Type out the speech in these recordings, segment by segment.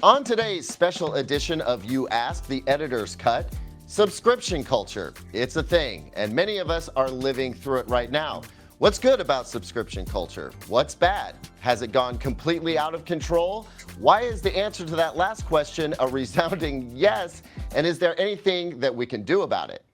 On today's special edition of You Ask, the editor's cut, subscription culture. It's a thing, and many of us are living through it right now. What's good about subscription culture? What's bad? Has it gone completely out of control? Why is the answer to that last question a resounding yes? And is there anything that we can do about it?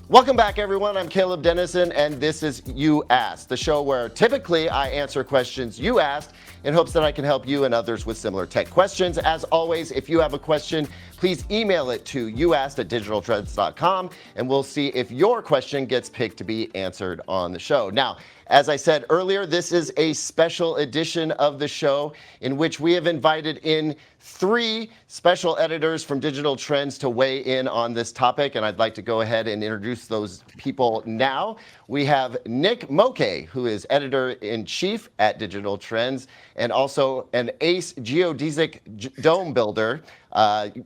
Welcome back, everyone. I'm Caleb Denison, and this is You Asked, the show where typically I answer questions you asked in hopes that I can help you and others with similar tech questions. As always, if you have a question, please email it to youasked@digitaltrends.com, and we'll see if your question gets picked to be answered on the show. Now, as I said earlier, this is a special edition of the show in which we have invited in 3 special editors from Digital Trends to weigh in on this topic, and I'd like to go ahead and introduce those people now. We have Nick Mokey, who is editor-in-chief at Digital Trends and also an ace geodesic dome builder.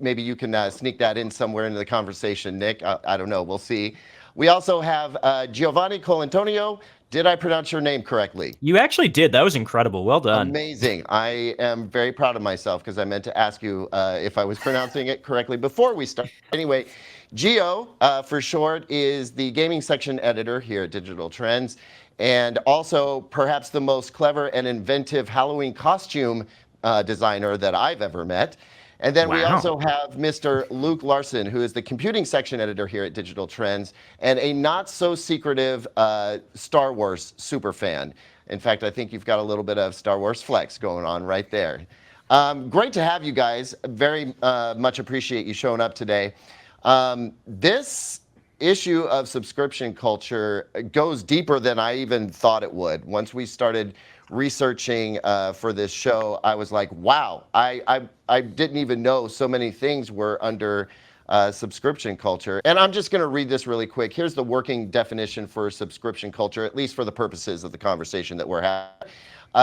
Maybe you can sneak that in somewhere into the conversation, Nick. I don't know. We'll see. We also have Giovanni Colantonio. Did I pronounce your name correctly? You actually did. That was incredible. Well done. Amazing. I am very proud of myself because I meant to ask you if I was pronouncing it correctly before we start. Anyway, Gio, for short, is the gaming section editor here at Digital Trends, and also perhaps the most clever and inventive Halloween costume designer that I've ever met. And then we also have Mr. Luke Larsen, who is the computing section editor here at Digital Trends and a not-so-secretive Star Wars super fan. In fact, I think you've got a little bit of Star Wars flex going on right there. Great to have you guys. Very much appreciate you showing up today. This issue of subscription culture goes deeper than I even thought it would. Once we started researching for this show, I was like, wow, I didn't even know so many things were under subscription culture. And I'm just going to read this really quick. Here's the working definition for subscription culture, at least for the purposes of the conversation that we're having.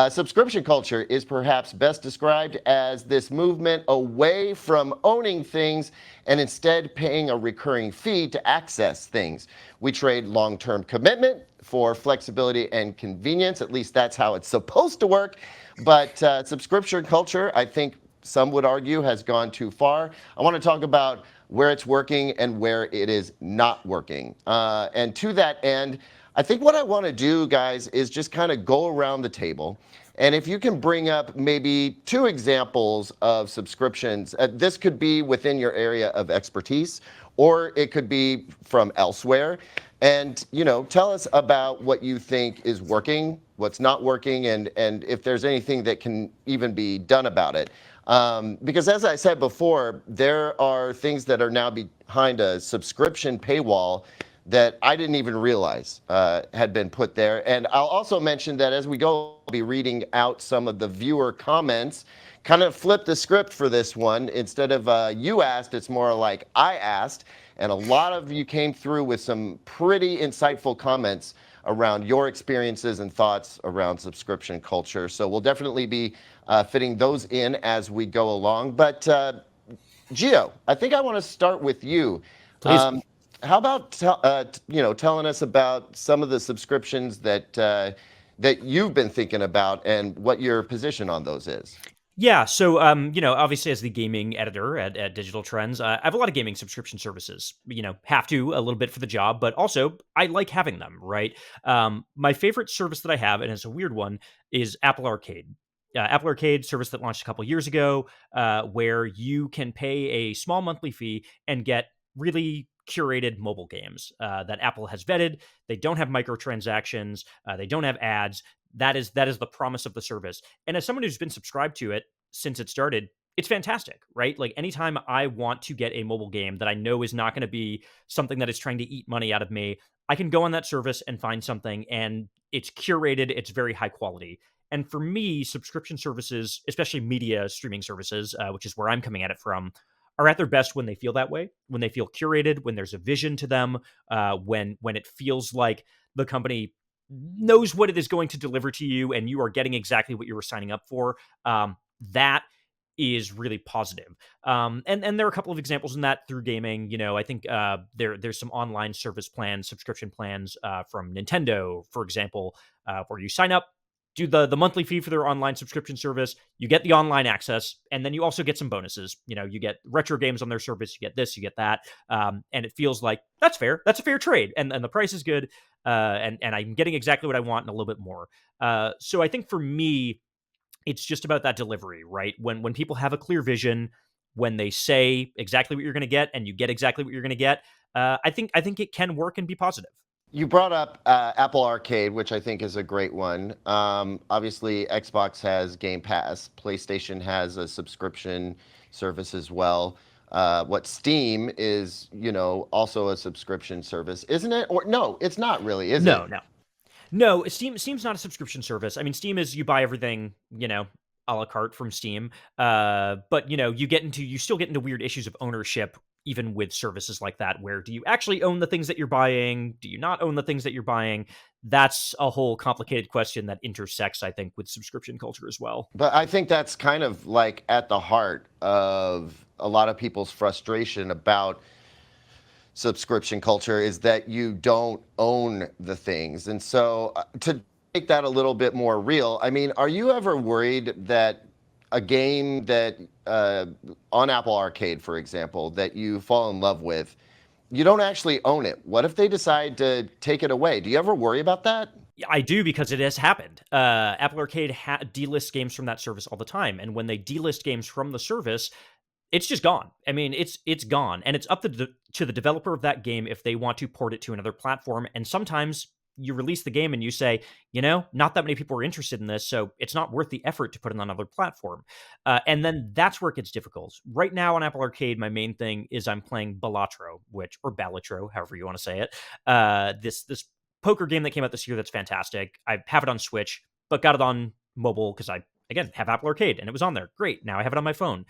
Subscription culture is perhaps best described as this movement away from owning things and instead paying a recurring fee to access things. We trade long-term commitment for flexibility and convenience. At least that's how it's supposed to work. But subscription culture, I think some would argue, has gone too far. I want to talk about where it's working and where it is not working. And to that end, I think what I want to do, guys, is just kind of go around the table. And if you can bring up maybe 2 examples of subscriptions, this could be within your area of expertise, or it could be from elsewhere. And, you know, tell us about what you think is working, what's not working, and if there's anything that can even be done about it. Because as I said before, there are things that are now behind a subscription paywall that I didn't even realize had been put there. And I'll also mention that as we go, I'll be reading out some of the viewer comments, kind of flip the script for this one. Instead of you asked, it's more like I asked. And a lot of you came through with some pretty insightful comments around your experiences and thoughts around subscription culture. So we'll definitely be fitting those in as we go along. But Gio, I think I want to start with you. Please. How about telling us about some of the subscriptions that you've been thinking about and what your position on those is? Yeah, so obviously as the gaming editor at Digital Trends, I have a lot of gaming subscription services. Have to a little bit for the job, but also I like having them, right? My favorite service that I have, and it's a weird one, is Apple Arcade. Apple Arcade service that launched a couple years ago, where you can pay a small monthly fee and get really curated mobile games that Apple has vetted. They don't have microtransactions. They don't have ads. That is the promise of the service. And as someone who's been subscribed to it since it started, it's fantastic, right? Like anytime I want to get a mobile game that I know is not going to be something that is trying to eat money out of me, I can go on that service and find something, and it's curated. It's very high quality. And for me, subscription services, especially media streaming services, which is where I'm coming at it from, are at their best when they feel that way, when they feel curated, when there's a vision to them, when it feels like the company knows what it is going to deliver to you and you are getting exactly what you were signing up for. That is really positive. And there are a couple of examples in that through gaming. I think there's some online service plans, subscription plans from Nintendo, for example, where you sign up, do the monthly fee for their online subscription service. You get the online access, and then you also get some bonuses. You get retro games on their service. You get this, you get that, and it feels like that's fair. That's a fair trade, and the price is good, and I'm getting exactly what I want and a little bit more. So I think for me, it's just about that delivery, right? When people have a clear vision, when they say exactly what you're going to get, and you get exactly what you're going to get, I think it can work and be positive. You brought up Apple Arcade, which I think is a great one. Obviously, Xbox has Game Pass. PlayStation has a subscription service as well. What Steam is, also a subscription service, isn't it? Or no, it's not really, is it? No, Steam's not a subscription service. I mean, Steam is you buy everything, a la carte from Steam. But you still get into weird issues of ownership even with services like that, where do you actually own the things that you're buying? Do you not own the things that you're buying? That's a whole complicated question that intersects, I think, with subscription culture as well. But I think that's kind of like at the heart of a lot of people's frustration about subscription culture is that you don't own the things. And so to make that a little bit more real, I mean, are you ever worried that a game that on Apple Arcade, for example, that you fall in love with, you don't actually own it? What if they decide to take it away? Do you ever worry about that? I do, because it has happened. Apple Arcade delists games from that service all the time, and when they delist games from the service, it's just gone. I mean, it's gone, and it's up to the developer of that game if they want to port it to another platform. And sometimes you release the game and you say, not that many people are interested in this, so it's not worth the effort to put it on another platform. And then that's where it gets difficult. Right now on Apple Arcade, my main thing is I'm playing Balatro, or Balatro, however you want to say it. This poker game that came out this year that's fantastic. I have it on Switch, but got it on mobile because I, again, have Apple Arcade and it was on there. Great. Now I have it on my phone.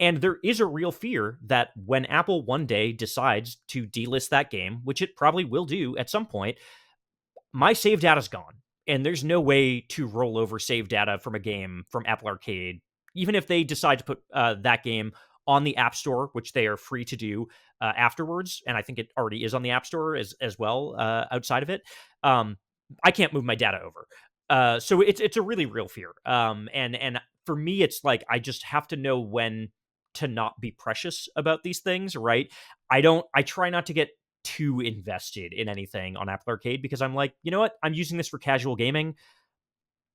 And there is a real fear that when Apple one day decides to delist that game, which it probably will do at some point, my save data's gone. And there's no way to roll over save data from a game from Apple Arcade, even if they decide to put that game on the App Store, which they are free to do afterwards. And I think it already is on the App Store as well outside of it. I can't move my data over. So it's a really real fear. And for me, it's like I just have to know when to not be precious about these things, right? I try not to get too invested in anything on Apple Arcade, because I'm like, you know what? I'm using this for casual gaming.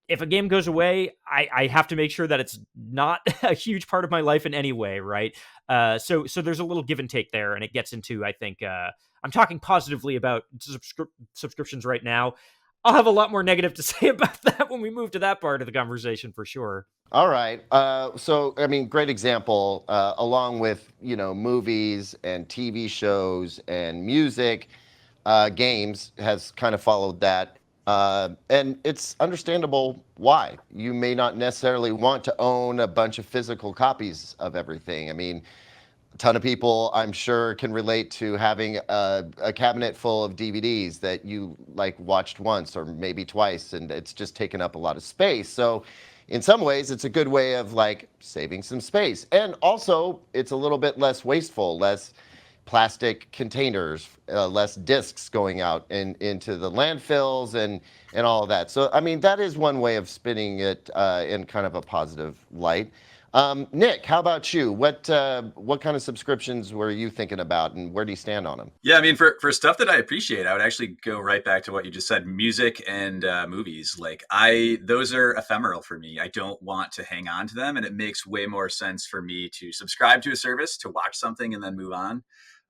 If a game goes away, I have to make sure that it's not a huge part of my life in any way, right? So there's a little give and take there, and it gets into, I think, I'm talking positively about subscriptions right now. I'll have a lot more negative to say about that when we move to that part of the conversation, for sure. All right. So, I mean, great example, along with, movies and TV shows and music, games has kind of followed that. And it's understandable why. You may not necessarily want to own a bunch of physical copies of everything. I mean, a ton of people, I'm sure, can relate to having a cabinet full of DVDs that you like watched once or maybe twice, and it's just taken up a lot of space. So in some ways, it's a good way of like saving some space. And also, it's a little bit less wasteful, less plastic containers, less discs going out into the landfills and all of that. So, I mean, that is one way of spinning it in kind of a positive light. Nick, how about you? What kind of subscriptions were you thinking about, and where do you stand on them? Yeah, I mean, for stuff that I appreciate, I would actually go right back to what you just said: music and movies. Like, those are ephemeral for me. I don't want to hang on to them, and it makes way more sense for me to subscribe to a service, to watch something, and then move on.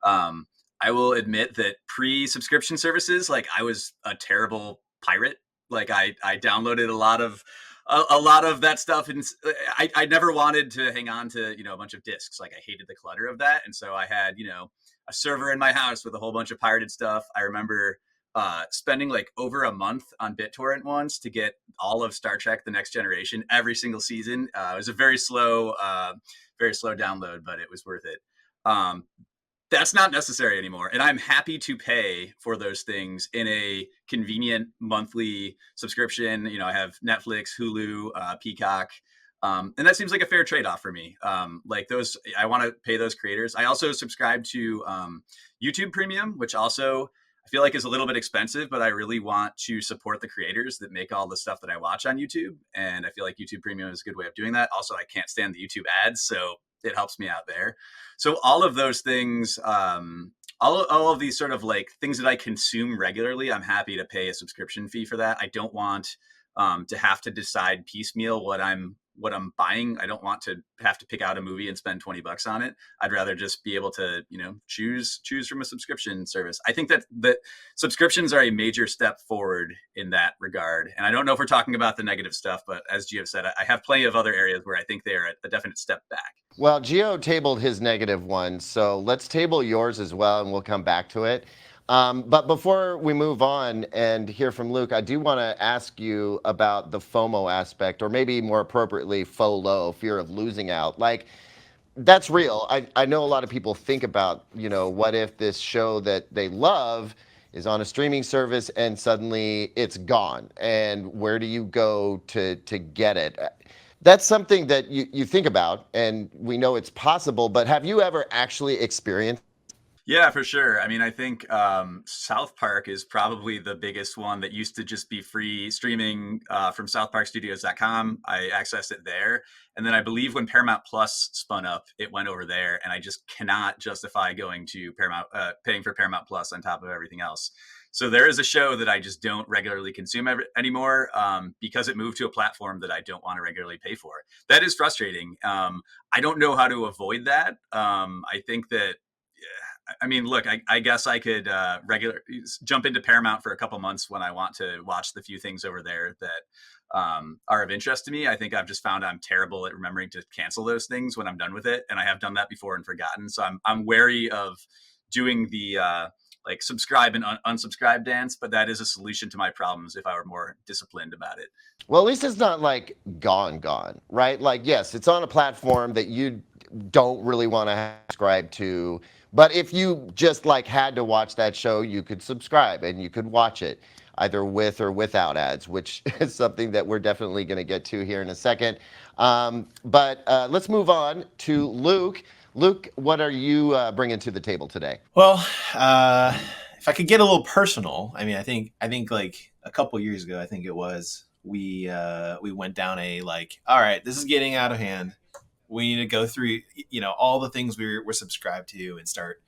I will admit that pre-subscription services, like, I was a terrible pirate. Like, I downloaded a lot of that stuff, and I never wanted to hang on to a bunch of discs. Like, I hated the clutter of that, and so I had a server in my house with a whole bunch of pirated stuff. I remember spending like over a month on BitTorrent once to get all of Star Trek: The Next Generation, every single season. It was a very slow download, but it was worth it. That's not necessary anymore. And I'm happy to pay for those things in a convenient monthly subscription. I have Netflix, Hulu, Peacock. And that seems like a fair trade-off for me. Like those, I want to pay those creators. I also subscribe to YouTube Premium, which also I feel like is a little bit expensive, but I really want to support the creators that make all the stuff that I watch on YouTube. And I feel like YouTube Premium is a good way of doing that. Also, I can't stand the YouTube ads, so it helps me out there. So all of those things, all of these sort of like things that I consume regularly, I'm happy to pay a subscription fee for that. I don't want to have to decide piecemeal what I'm buying. I don't want to have to pick out a movie and spend $20 on it. I'd rather just be able to, choose from a subscription service. I think that subscriptions are a major step forward in that regard. And I don't know if we're talking about the negative stuff, but as Gio said, I have plenty of other areas where I think they are a definite step back. Well, Gio tabled his negative one, so let's table yours as well, and we'll come back to it. But before we move on and hear from Luke, I do want to ask you about the FOMO aspect, or maybe more appropriately, FOLO, fear of losing out. Like, that's real. I know a lot of people think about, what if this show that they love is on a streaming service and suddenly it's gone? And where do you go to get it? That's something that you think about, and we know it's possible, but have you ever actually experienced? Yeah, for sure. I mean, I think South Park is probably the biggest one that used to just be free streaming from southparkstudios.com. I accessed it there. And then I believe when Paramount Plus spun up, it went over there. And I just cannot justify going to Paramount, paying for Paramount Plus on top of everything else. So there is a show that I just don't regularly consume anymore because it moved to a platform that I don't want to regularly pay for. That is frustrating. I don't know how to avoid that. I think that I mean, look, I guess I could jump into Paramount for a couple months when I want to watch the few things over there that are of interest to me. I think I've just found I'm terrible at remembering to cancel those things when I'm done with it, and I have done that before and forgotten. So I'm wary of doing the like subscribe and unsubscribe dance, but that is a solution to my problems if I were more disciplined about it. Well, at least it's not like gone, right? Like, yes, it's on a platform that you don't really want to subscribe to. But if you just like had to watch that show, you could subscribe and you could watch it either with or without ads, which is something that we're definitely going to get to here in a second. But let's move on to Luke. Luke, what are you bringing to the table today? Well, if I could get a little personal, I mean, I think like a couple years ago, I think it was, we went down a like, all right, this is getting out of hand. We need to go through, all the things we're subscribed to and start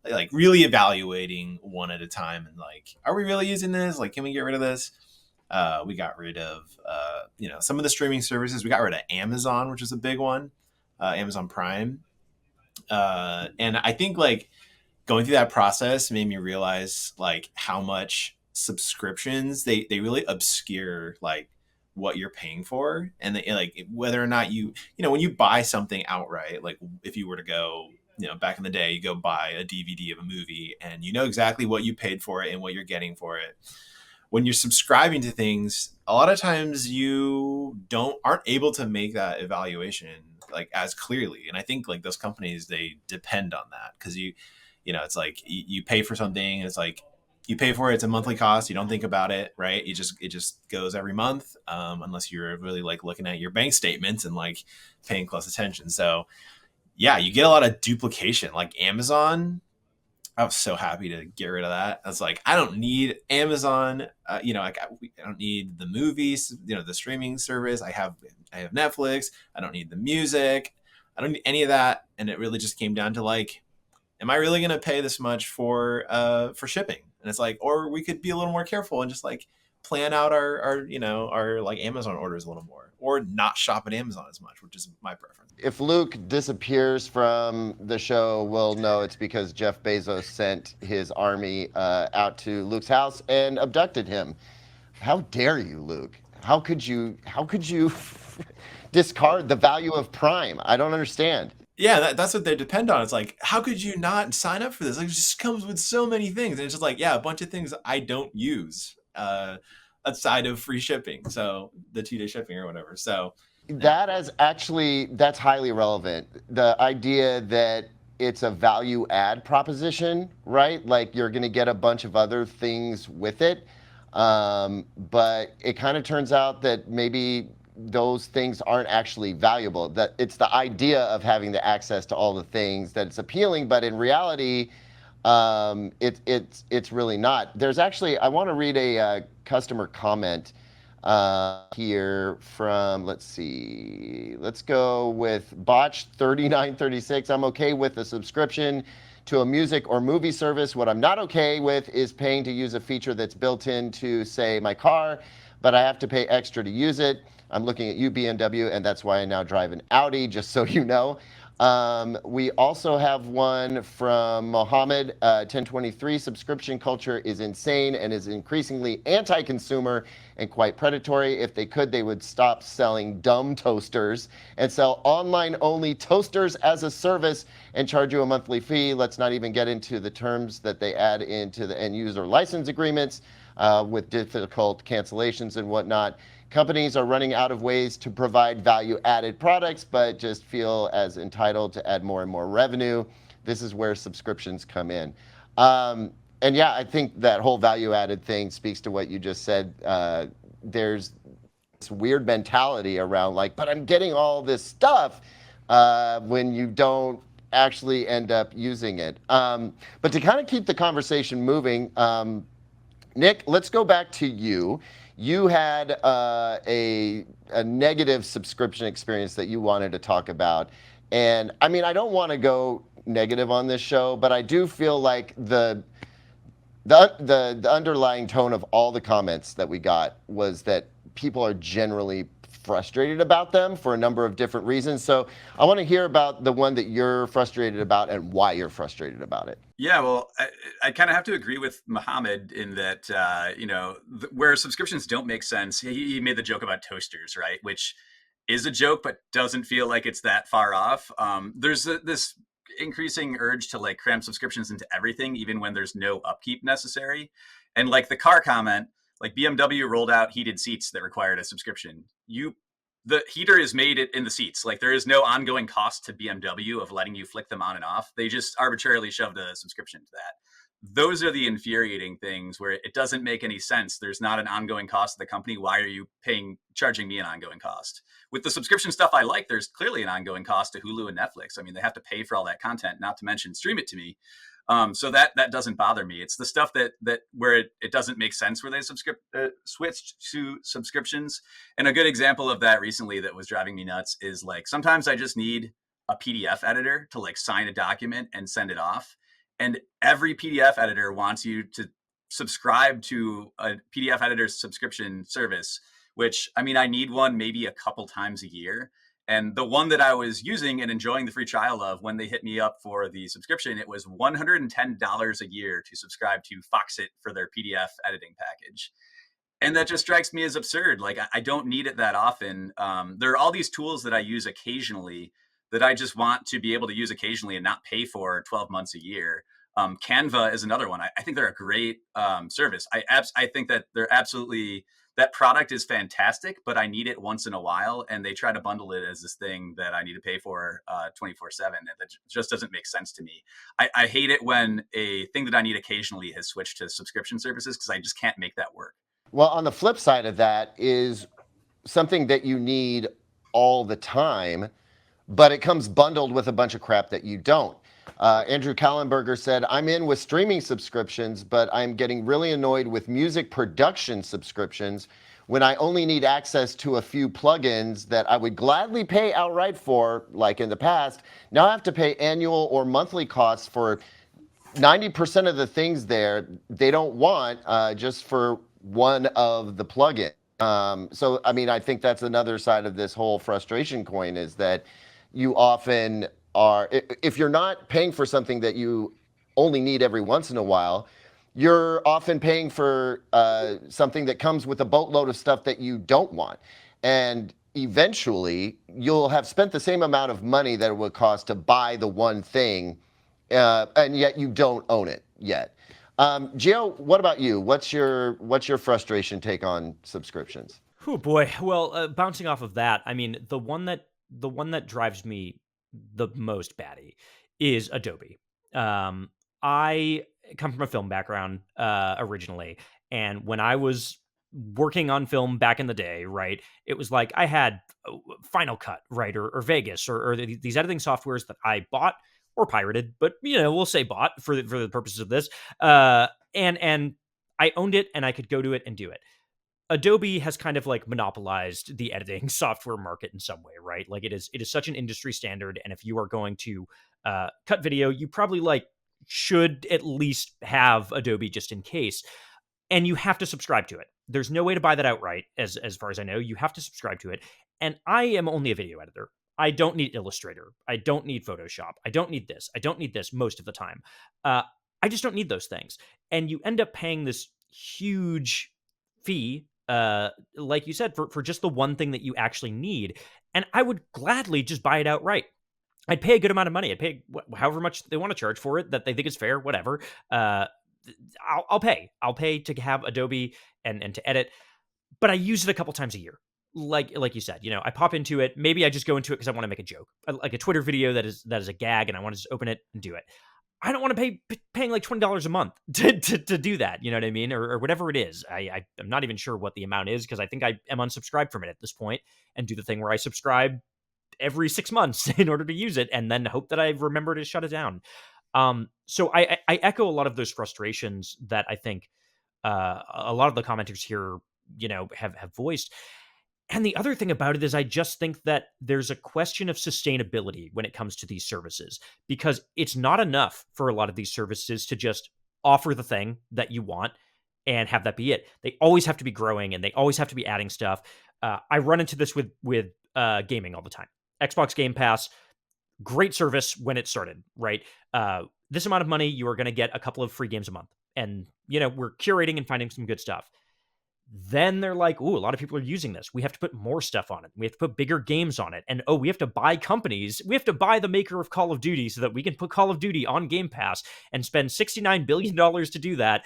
like really evaluating one at a time. And like, are we really using this? Like, can we get rid of this? We got rid of, some of the streaming services. We got rid of Amazon, which is a big one, Amazon Prime. And I think like going through that process made me realize like how much subscriptions, they really obscure like what you're paying for, and like whether or not when you buy something outright, like if you were to go, back in the day, you go buy a DVD of a movie and you know exactly what you paid for it and what you're getting for it. When you're subscribing to things, a lot of times you aren't able to make that evaluation like as clearly. And I think like those companies, they depend on that because it's like you pay for something and it's like, you pay for it, it's a monthly cost. You don't think about it, right? It just goes every month, unless you're really like looking at your bank statements and like paying close attention. So yeah, you get a lot of duplication. Like Amazon, I was so happy to get rid of that. I was like, I don't need Amazon. I don't need the movies, the streaming service. I have Netflix. I don't need the music. I don't need any of that. And it really just came down to like, am I really going to pay this much for shipping? And it's like, or we could be a little more careful and just like plan out our like Amazon orders a little more, or not shop at Amazon as much, which is my preference. If Luke disappears from the show, we'll know it's because Jeff Bezos sent his army out to Luke's house and abducted him. How dare you, Luke? How could you discard the value of Prime? I don't understand. Yeah, that's what they depend on. It's like, how could you not sign up for this? Like, it just comes with so many things. And it's just like, yeah, a bunch of things I don't use outside of free shipping. So the 2-day shipping or whatever. So that's highly relevant. The idea that it's a value add proposition, right? Like you're going to get a bunch of other things with it. But it kind of turns out that maybe those things aren't actually valuable. That it's the idea of having the access to all the things that it's appealing, but in reality, It's really not. There's actually, I want to read a customer comment here from, let's see, let's go with Botch 3936. I'm okay with a subscription to a music or movie service. What I'm not okay with is paying to use a feature that's built into, say, my car, but I have to pay extra to use it. I'm looking at you, BMW, and that's why I now drive an Audi, just so you know. We also have one from Mohammed, 1023. Subscription culture is insane and is increasingly anti-consumer and quite predatory. If they could, they would stop selling dumb toasters and sell online-only toasters as a service and charge you a monthly fee. Let's not even get into the terms that they add into the end-user license agreements with difficult cancellations and whatnot. Companies are running out of ways to provide value-added products, but just feel as entitled to add more and more revenue. This is where subscriptions come in. And yeah, I think that whole value-added thing speaks to what you just said. There's this weird mentality around like, but I'm getting all this stuff when you don't actually end up using it. But to kind of keep the conversation moving, Nick, let's go back to you. You had a negative subscription experience that you wanted to talk about. And I mean, I don't want to go negative on this show, but I do feel like the underlying tone of all the comments that we got was that people are generally frustrated about them for a number of different reasons. So I want to hear about the one that you're frustrated about and why you're frustrated about it. Yeah, well, I kind of have to agree with Mohammed in that, where subscriptions don't make sense. He made the joke about toasters, right? Which is a joke, but doesn't feel like it's that far off. There's this increasing urge to like cram subscriptions into everything, even when there's no upkeep necessary. And like the car comment, like BMW rolled out heated seats that required a subscription. The heater is made in the seats. Like there is no ongoing cost to BMW of letting you flick them on and off. They just arbitrarily shoved a subscription to that. Those are the infuriating things where it doesn't make any sense. There's not an ongoing cost to the company. Why are you charging me an ongoing cost? With the subscription stuff I like, there's clearly an ongoing cost to Hulu and Netflix. I mean, they have to pay for all that content, not to mention stream it to me. So that doesn't bother me. It's the stuff that where it doesn't make sense where they switched to subscriptions. And a good example of that recently that was driving me nuts is like sometimes I just need a PDF editor to like sign a document and send it off. And every PDF editor wants you to subscribe to a PDF editor's subscription service, which I mean, I need one maybe a couple times a year. And the one that I was using and enjoying the free trial of when they hit me up for the subscription, it was $110 a year to subscribe to Foxit for their PDF editing package. And that just strikes me as absurd. Like I don't need it that often. There are all these tools that I use occasionally that I just want to be able to use occasionally and not pay for 12 months a year. Canva is another one. I think they're a great service. I think that they're absolutely, that product is fantastic, but I need it once in a while. And they try to bundle it as this thing that I need to pay for 24/7. And that just doesn't make sense to me. I hate it when a thing that I need occasionally has switched to subscription services because I just can't make that work. Well, on the flip side of that is something that you need all the time, but it comes bundled with a bunch of crap that you don't. Andrew Kallenberger said, I'm in with streaming subscriptions, but I'm getting really annoyed with music production subscriptions when I only need access to a few plugins that I would gladly pay outright for, like in the past. Now I have to pay annual or monthly costs for 90% of the things there they don't want just for one of the plugins. So, I mean, I think that's another side of this whole frustration coin is that you often are, if you're not paying for something that you only need every once in a while, you're often paying for something that comes with a boatload of stuff that you don't want. And eventually, you'll have spent the same amount of money that it would cost to buy the one thing, and yet you don't own it yet. Gio, what about you? What's your frustration take on subscriptions? Oh boy. Well, bouncing off of that, I mean, the one that drives me the most batty is Adobe. I come from a film background originally, and when I was working on film back in the day, right, it was like I had Final Cut, right, or Vegas, or these editing softwares that I bought or pirated, but we'll say bought for the purposes of this. And I owned it, and I could go to it and do it. Adobe has kind of like monopolized the editing software market in some way, right? Like it is such an industry standard, and if you are going to cut video, you probably like should at least have Adobe just in case, and you have to subscribe to it. There's no way to buy that outright, as far as I know. You have to subscribe to it, and I am only a video editor. I don't need Illustrator. I don't need Photoshop. I don't need this. I don't need this most of the time. I just don't need those things, and you end up paying this huge fee, like you said, for just the one thing that you actually need. And I would gladly just buy it outright. I'd pay a good amount of money. I'd pay however much they want to charge for it that they think is fair, whatever. I'll pay. I'll pay to have Adobe and to edit, but I use it a couple times a year. Like you said, I pop into it. Maybe I just go into it because I want to make a joke, like a Twitter video that is a gag, and I want to just open it and do it. I don't want to paying like $20 a month to do that. You know what I mean? Or whatever it is. I'm not even sure what the amount is, because I think I am unsubscribed from it at this point, and do the thing where I subscribe every 6 months in order to use it, and then hope that I remember to shut it down. So I echo a lot of those frustrations that I think a lot of the commenters here, have voiced. And the other thing about it is I just think that there's a question of sustainability when it comes to these services, because it's not enough for a lot of these services to just offer the thing that you want and have that be it. They always have to be growing, and they always have to be adding stuff. I run into this with gaming all the time. Xbox Game Pass, great service when it started, right? This amount of money, you are going to get a couple of free games a month. And, we're curating and finding some good stuff. Then they're like, ooh, a lot of people are using this. We have to put more stuff on it. We have to put bigger games on it. And we have to buy companies. We have to buy the maker of Call of Duty so that we can put Call of Duty on Game Pass and spend $69 billion to do that,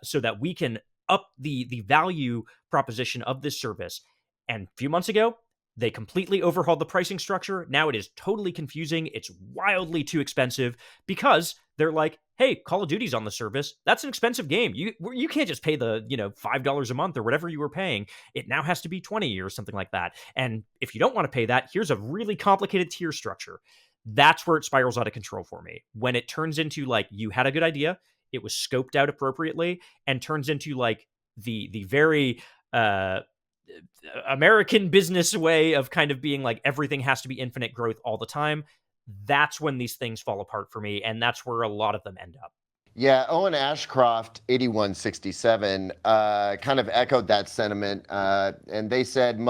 so that we can up the value proposition of this service. And a few months ago, they completely overhauled the pricing structure. Now it is totally confusing. It's wildly too expensive, because they're like, hey, Call of Duty's on the service. That's an expensive game. You can't just pay the, $5 a month or whatever you were paying. It now has to be $20 or something like that. And if you don't want to pay that, here's a really complicated tier structure. That's where it spirals out of control for me. When it turns into like, you had a good idea, it was scoped out appropriately, and turns into like the very American business way of kind of being like everything has to be infinite growth all the time. That's when these things fall apart for me, and that's where a lot of them end up. Yeah, Owen Ashcroft, 8167, kind of echoed that sentiment, and they said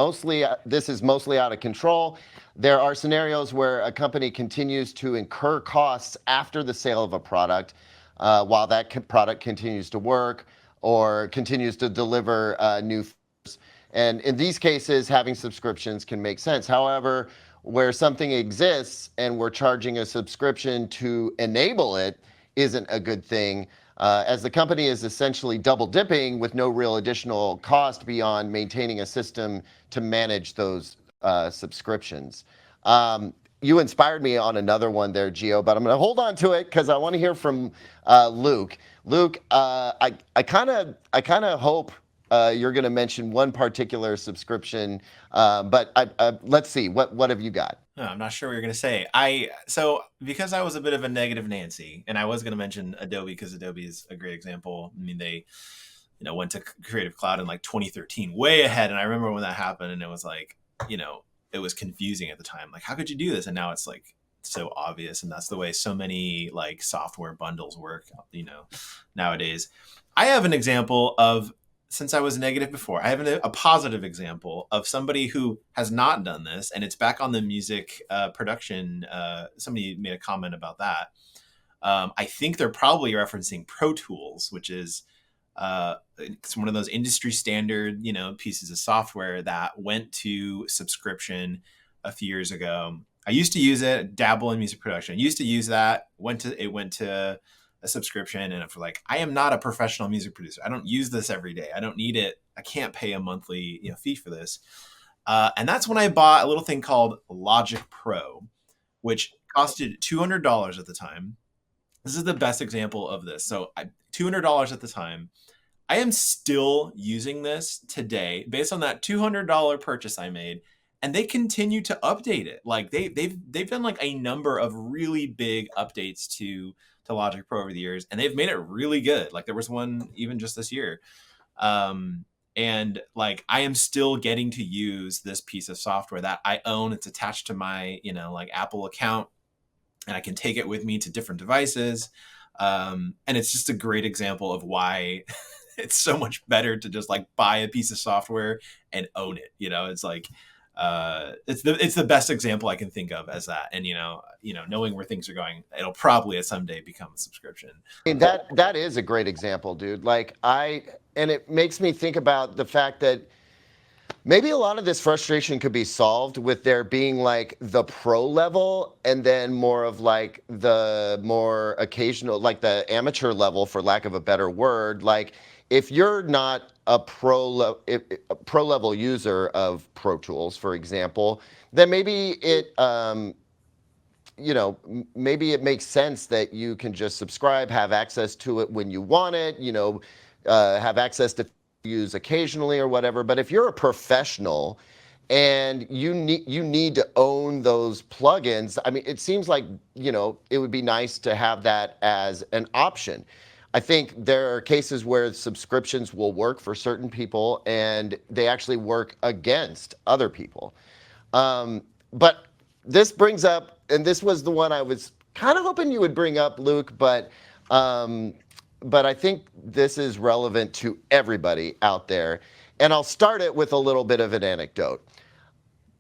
this is mostly out of control. There are scenarios where a company continues to incur costs after the sale of a product, while that product continues to work or continues to deliver new features. And in these cases, having subscriptions can make sense. However, where something exists and we're charging a subscription to enable it isn't a good thing, as the company is essentially double dipping with no real additional cost beyond maintaining a system to manage those subscriptions. You inspired me on another one there, Gio, but I'm going to hold on to it because I want to hear from Luke. Luke, I kind of hope you're going to mention one particular subscription, but let's see. What have you got? No, I'm not sure what you're going to say. So because I was a bit of a negative Nancy, and I was going to mention Adobe because Adobe is a great example. I mean, they went to Creative Cloud in like 2013, way ahead. And I remember when that happened, and it was like, it was confusing at the time. Like, how could you do this? And now it's like so obvious, and that's the way so many like software bundles work, nowadays. I have an example of, since I was negative before, I have a positive example of somebody who has not done this, and it's back on the music production. Somebody made a comment about that. I think they're probably referencing Pro Tools, which is it's one of those industry standard, pieces of software that went to subscription a few years ago. I used to use it, dabble in music production. I used to use that. It went to a subscription, and for like, I am not a professional music producer. I don't use this every day. I don't need it. I can't pay a monthly fee for this. And that's when I bought a little thing called Logic Pro, which costed $200 at the time. This is the best example of this. So $200 at the time. I am still using this today based on that $200 purchase I made. and they continue to update it. Like they've done like a number of really big updates to Logic Pro over the years, and they've made it really good. Like there was one even just this year. And like I am still getting to use this piece of software that I own. It's attached to my, like Apple account, and I can take it with me to different devices. And it's just a great example of why it's so much better to just like buy a piece of software and own it. It's like it's the best example I can think of as that. And knowing where things are going, it'll probably at some day become a subscription. I mean, that is a great example, dude. And it makes me think about the fact that maybe a lot of this frustration could be solved with there being like the pro level and then more of like the more occasional, like the amateur level, for lack of a better word. Like if you're not a pro level user of Pro Tools, for example, then maybe maybe it makes sense that you can just subscribe, have access to it when you want it, have access to use occasionally or whatever. But if you're a professional and you need to own those plugins, I mean, it seems like, it would be nice to have that as an option. I think there are cases where subscriptions will work for certain people and they actually work against other people. But this brings up, and this was the one I was kind of hoping you would bring up, Luke, but I think this is relevant to everybody out there. And I'll start it with a little bit of an anecdote.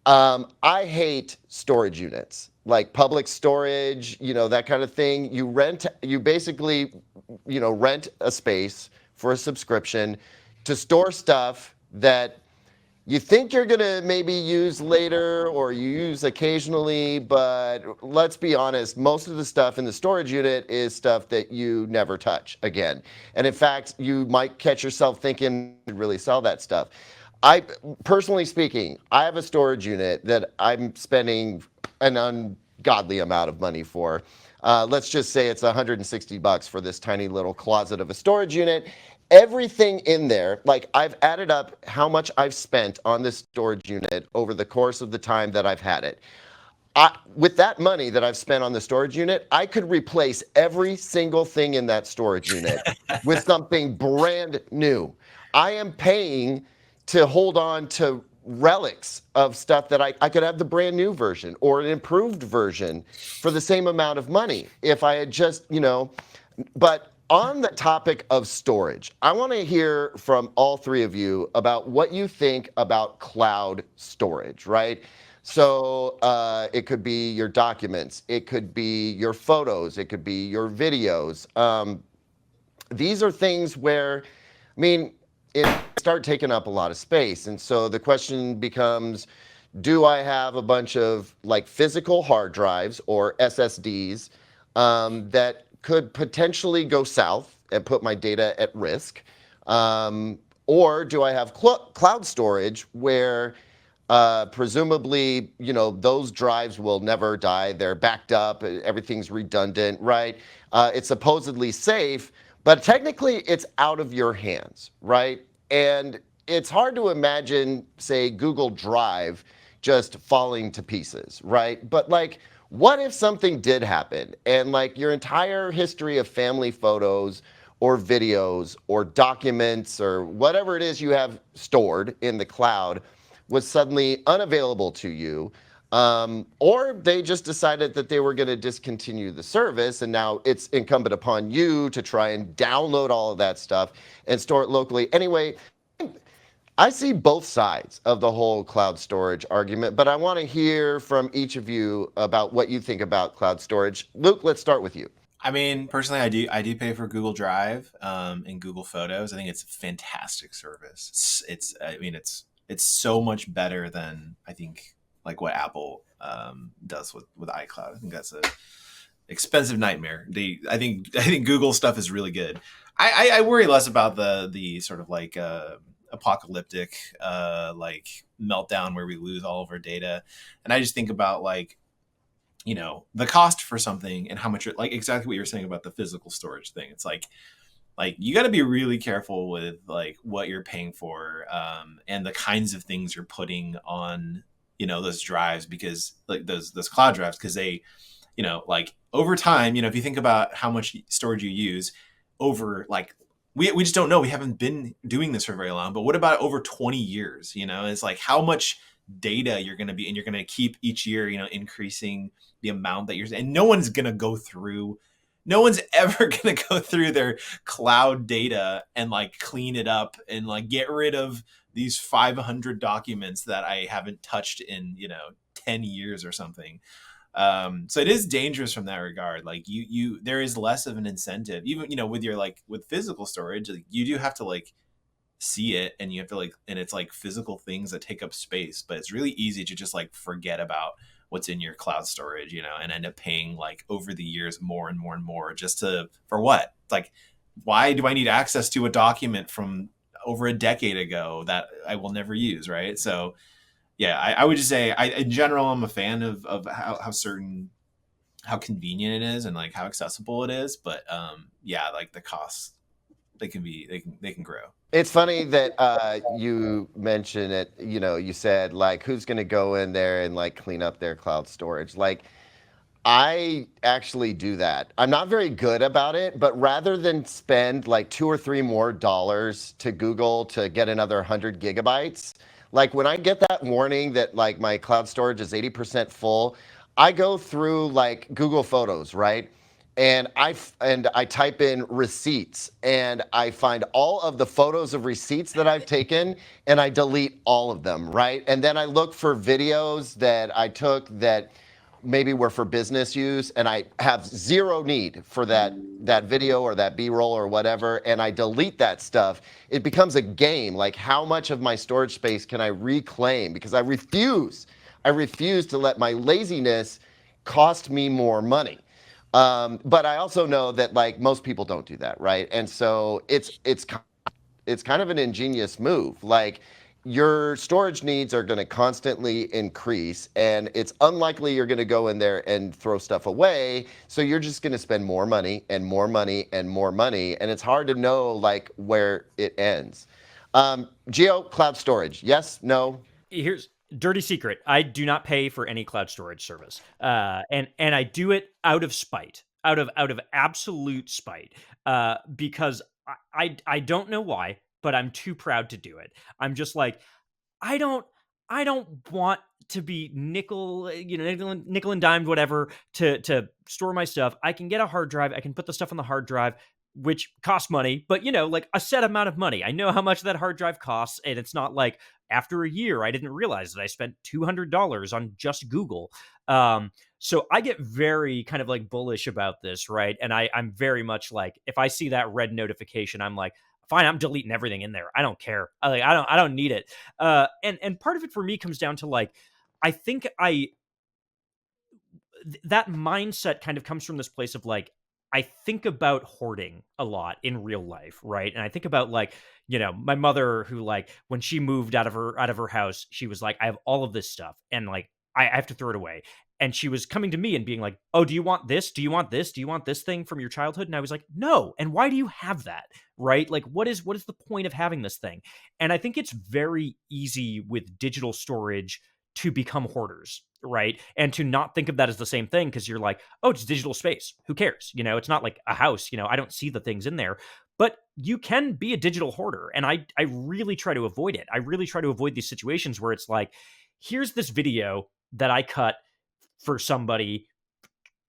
I hate storage units, like public storage, that kind of thing. You basically, rent a space for a subscription to store stuff that you think you're going to maybe use later or you use occasionally, but let's be honest, most of the stuff in the storage unit is stuff that you never touch again. And in fact, you might catch yourself thinking to really sell that stuff. Personally speaking, I have a storage unit that I'm spending an ungodly amount of money for. Let's just say it's $160 for this tiny little closet of a storage unit. Everything in there, like I've added up how much I've spent on this storage unit over the course of the time that I've had it. With that money that I've spent on the storage unit, I could replace every single thing in that storage unit with something brand new. I am paying to hold on to relics of stuff that I could have the brand new version or an improved version for the same amount of money if I had just, but on the topic of storage, I want to hear from all three of you about what you think about cloud storage, right? So it could be your documents, it could be your photos, it could be your videos. These are things where, I mean, it start taking up a lot of space. And so the question becomes, do I have a bunch of like physical hard drives or SSDs that could potentially go south and put my data at risk? Or do I have cloud storage where presumably, those drives will never die. They're backed up. Everything's redundant, right? It's supposedly safe, but technically it's out of your hands, right? And it's hard to imagine, say, Google Drive just falling to pieces, right? But like, what if something did happen and like your entire history of family photos or videos or documents or whatever it is you have stored in the cloud was suddenly unavailable to you, or they just decided that they were going to discontinue the service and now it's incumbent upon you to try and download all of that stuff and store it locally. Anyway, I see both sides of the whole cloud storage argument, but I want to hear from each of you about what you think about cloud storage. Luke, let's start with you. I mean, personally, I do pay for Google Drive and Google Photos. I think it's a fantastic service. It's so much better than I think like what Apple does with iCloud. I think that's a expensive nightmare. I think Google stuff is really good. I worry less about the sort of like apocalyptic like meltdown where we lose all of our data, and I just think about like, the cost for something and how much like exactly what you're saying about the physical storage thing. It's like you got to be really careful with like what you're paying for and the kinds of things you're putting on those drives, because like those cloud drives, because they, like over time, if you think about how much storage you use over, like, we just don't know. We haven't been doing this for very long, but what about over 20 years? It's like how much data you're going to be, and you're going to keep each year, increasing the amount that and no one's going to go through, no one's ever going to go through their cloud data and like clean it up and like get rid of these 500 documents that I haven't touched in, 10 years or something. So it is dangerous from that regard. Like there is less of an incentive, even, with your, like with physical storage, like, you do have to like see it, and you have to like, and it's like physical things that take up space, but it's really easy to just like forget about what's in your cloud storage, and end up paying like over the years more and more and more just for what? It's like, why do I need access to a document from over a decade ago that I will never use, right? So yeah, I would just say, in general, I'm a fan of how convenient it is and like how accessible it is. But yeah, like the costs, they can grow. It's funny that you mentioned it. You said like, who's going to go in there and like clean up their cloud storage? Like, I actually do that. I'm not very good about it, but rather than spend like $2 or $3 more to Google to get another 100 gigabytes, like when I get that warning that like my cloud storage is 80% full, I go through like Google Photos, right? And I type in receipts, and I find all of the photos of receipts that I've taken, and I delete all of them, right? And then I look for videos that I took that maybe were for business use, and I have zero need for that video or that B-roll or whatever, and I delete that stuff. It becomes a game. Like, how much of my storage space can I reclaim? Because I refuse to let my laziness cost me more money. But I also know that like most people don't do that, right? And so it's kind of an ingenious move. Like, your storage needs are going to constantly increase, and it's unlikely you're going to go in there and throw stuff away. So you're just going to spend more money and more money and more money, and it's hard to know like where it ends. Geo, cloud storage, yes, no? Here's dirty secret. I do not pay for any cloud storage service. And I do it out of spite, out of absolute spite. Because I don't know why, but I'm too proud to do it. I'm just like, I don't want to be nickel and dimed, whatever, to store my stuff. I can get a hard drive. I can put the stuff on the hard drive, which costs money, but like a set amount of money. I know how much that hard drive costs, and it's not like after a year I didn't realize that I spent $200 on just Google. So I get very kind of like bullish about this, right? And I'm very much like, if I see that red notification, I'm like, fine, I'm deleting everything in there. I don't care. I don't need it. And part of it for me comes down to like, I think that mindset kind of comes from this place of like, I think about hoarding a lot in real life, right? And I think about like, my mother, who like when she moved out of her house, she was like, I have all of this stuff, and like I have to throw it away. And she was coming to me and being like, "Oh, do you want this? Do you want this? Do you want this thing from your childhood?" And I was like, "No." And why do you have that? Right? Like, what is the point of having this thing? And I think it's very easy with digital storage to become hoarders, right? And to not think of that as the same thing, because you're like, oh, it's digital space. Who cares? It's not like a house. I don't see the things in there. But you can be a digital hoarder. And I really try to avoid it. I really try to avoid these situations where it's like, here's this video that I cut for somebody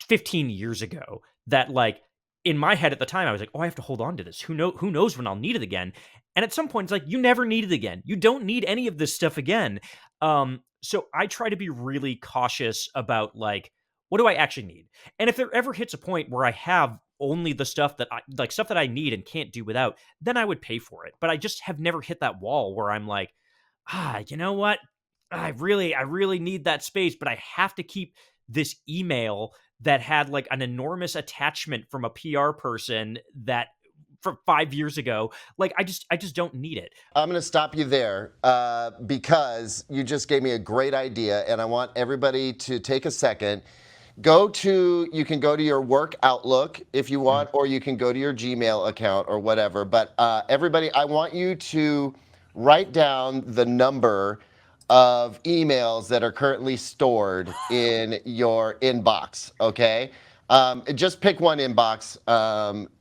15 years ago that like, in my head at the time, I was like, oh, I have to hold on to this. Who knows when I'll need it again? And at some point, it's like, you never need it again. You don't need any of this stuff again. So I try to be really cautious about like, what do I actually need? And if there ever hits a point where I have only the stuff that I need and can't do without, then I would pay for it. But I just have never hit that wall where I'm like, you know what? I really need that space, but I have to keep this email that had like an enormous attachment from a PR person that from 5 years ago. Like, I just don't need it. I'm going to stop you there because you just gave me a great idea, and I want everybody to take a second. You can go to your work Outlook if you want, or you can go to your Gmail account or whatever. But everybody, I want you to write down the number of emails that are currently stored in your inbox, okay? Just pick one inbox,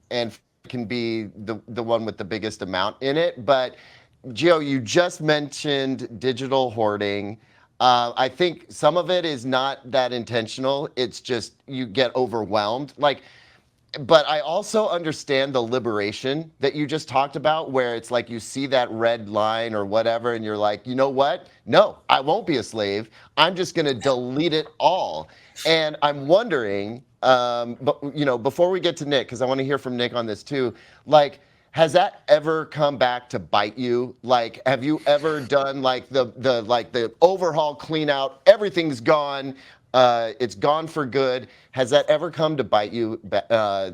and it can be the one with the biggest amount in it. But Gio, you just mentioned digital hoarding. I think some of it is not that intentional. It's just you get overwhelmed. Like, but I also understand the liberation that you just talked about, where it's like you see that red line or whatever, and you're like, you know what? No, I won't be a slave. I'm just going to delete it all. And I'm wondering, but before we get to Nick, because I want to hear from Nick on this too, like, has that ever come back to bite you? Like, have you ever done like the overhaul, clean out, everything's gone, it's gone for good? Has that ever come to bite you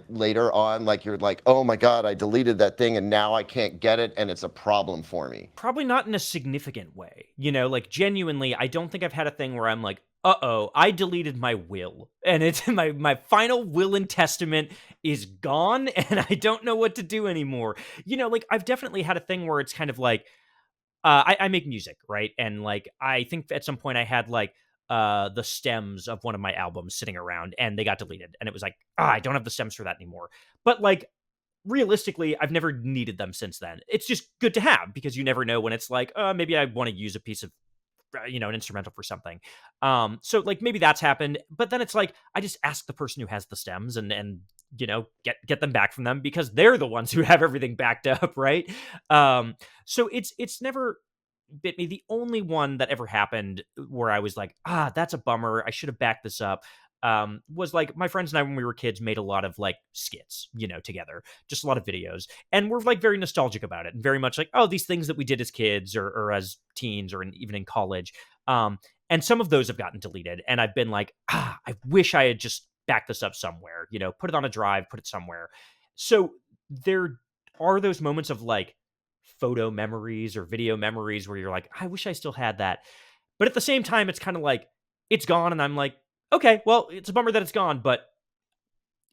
later on? Like you're like, oh my God, I deleted that thing and now I can't get it and it's a problem for me. Probably not in a significant way. Like genuinely, I don't think I've had a thing where I'm like, uh-oh, I deleted my will. And it's my final will and testament is gone and I don't know what to do anymore. Like I've definitely had a thing where it's kind of like, I make music, right? And like I think at some point I had like the stems of one of my albums sitting around and they got deleted. And it was like, I don't have the stems for that anymore. But like realistically, I've never needed them since then. It's just good to have because you never know when it's like, maybe I want to use a piece of an instrumental for something. So like maybe that's happened, but then it's like I just ask the person who has the stems and get them back from them because they're the ones who have everything backed up, right? So it's never bit me. The only one that ever happened where I was like, that's a bummer. I should have backed this up. Was like my friends and I, when we were kids, made a lot of like skits, together, just a lot of videos. And we're like very nostalgic about it and very much like, oh, these things that we did as kids or as teens or even in college. And some of those have gotten deleted. And I've been like, I wish I had just backed this up somewhere, put it on a drive, put it somewhere. So there are those moments of like photo memories or video memories where you're like, I wish I still had that. But at the same time, it's kind of like it's gone. And I'm like, okay, well, it's a bummer that it's gone, but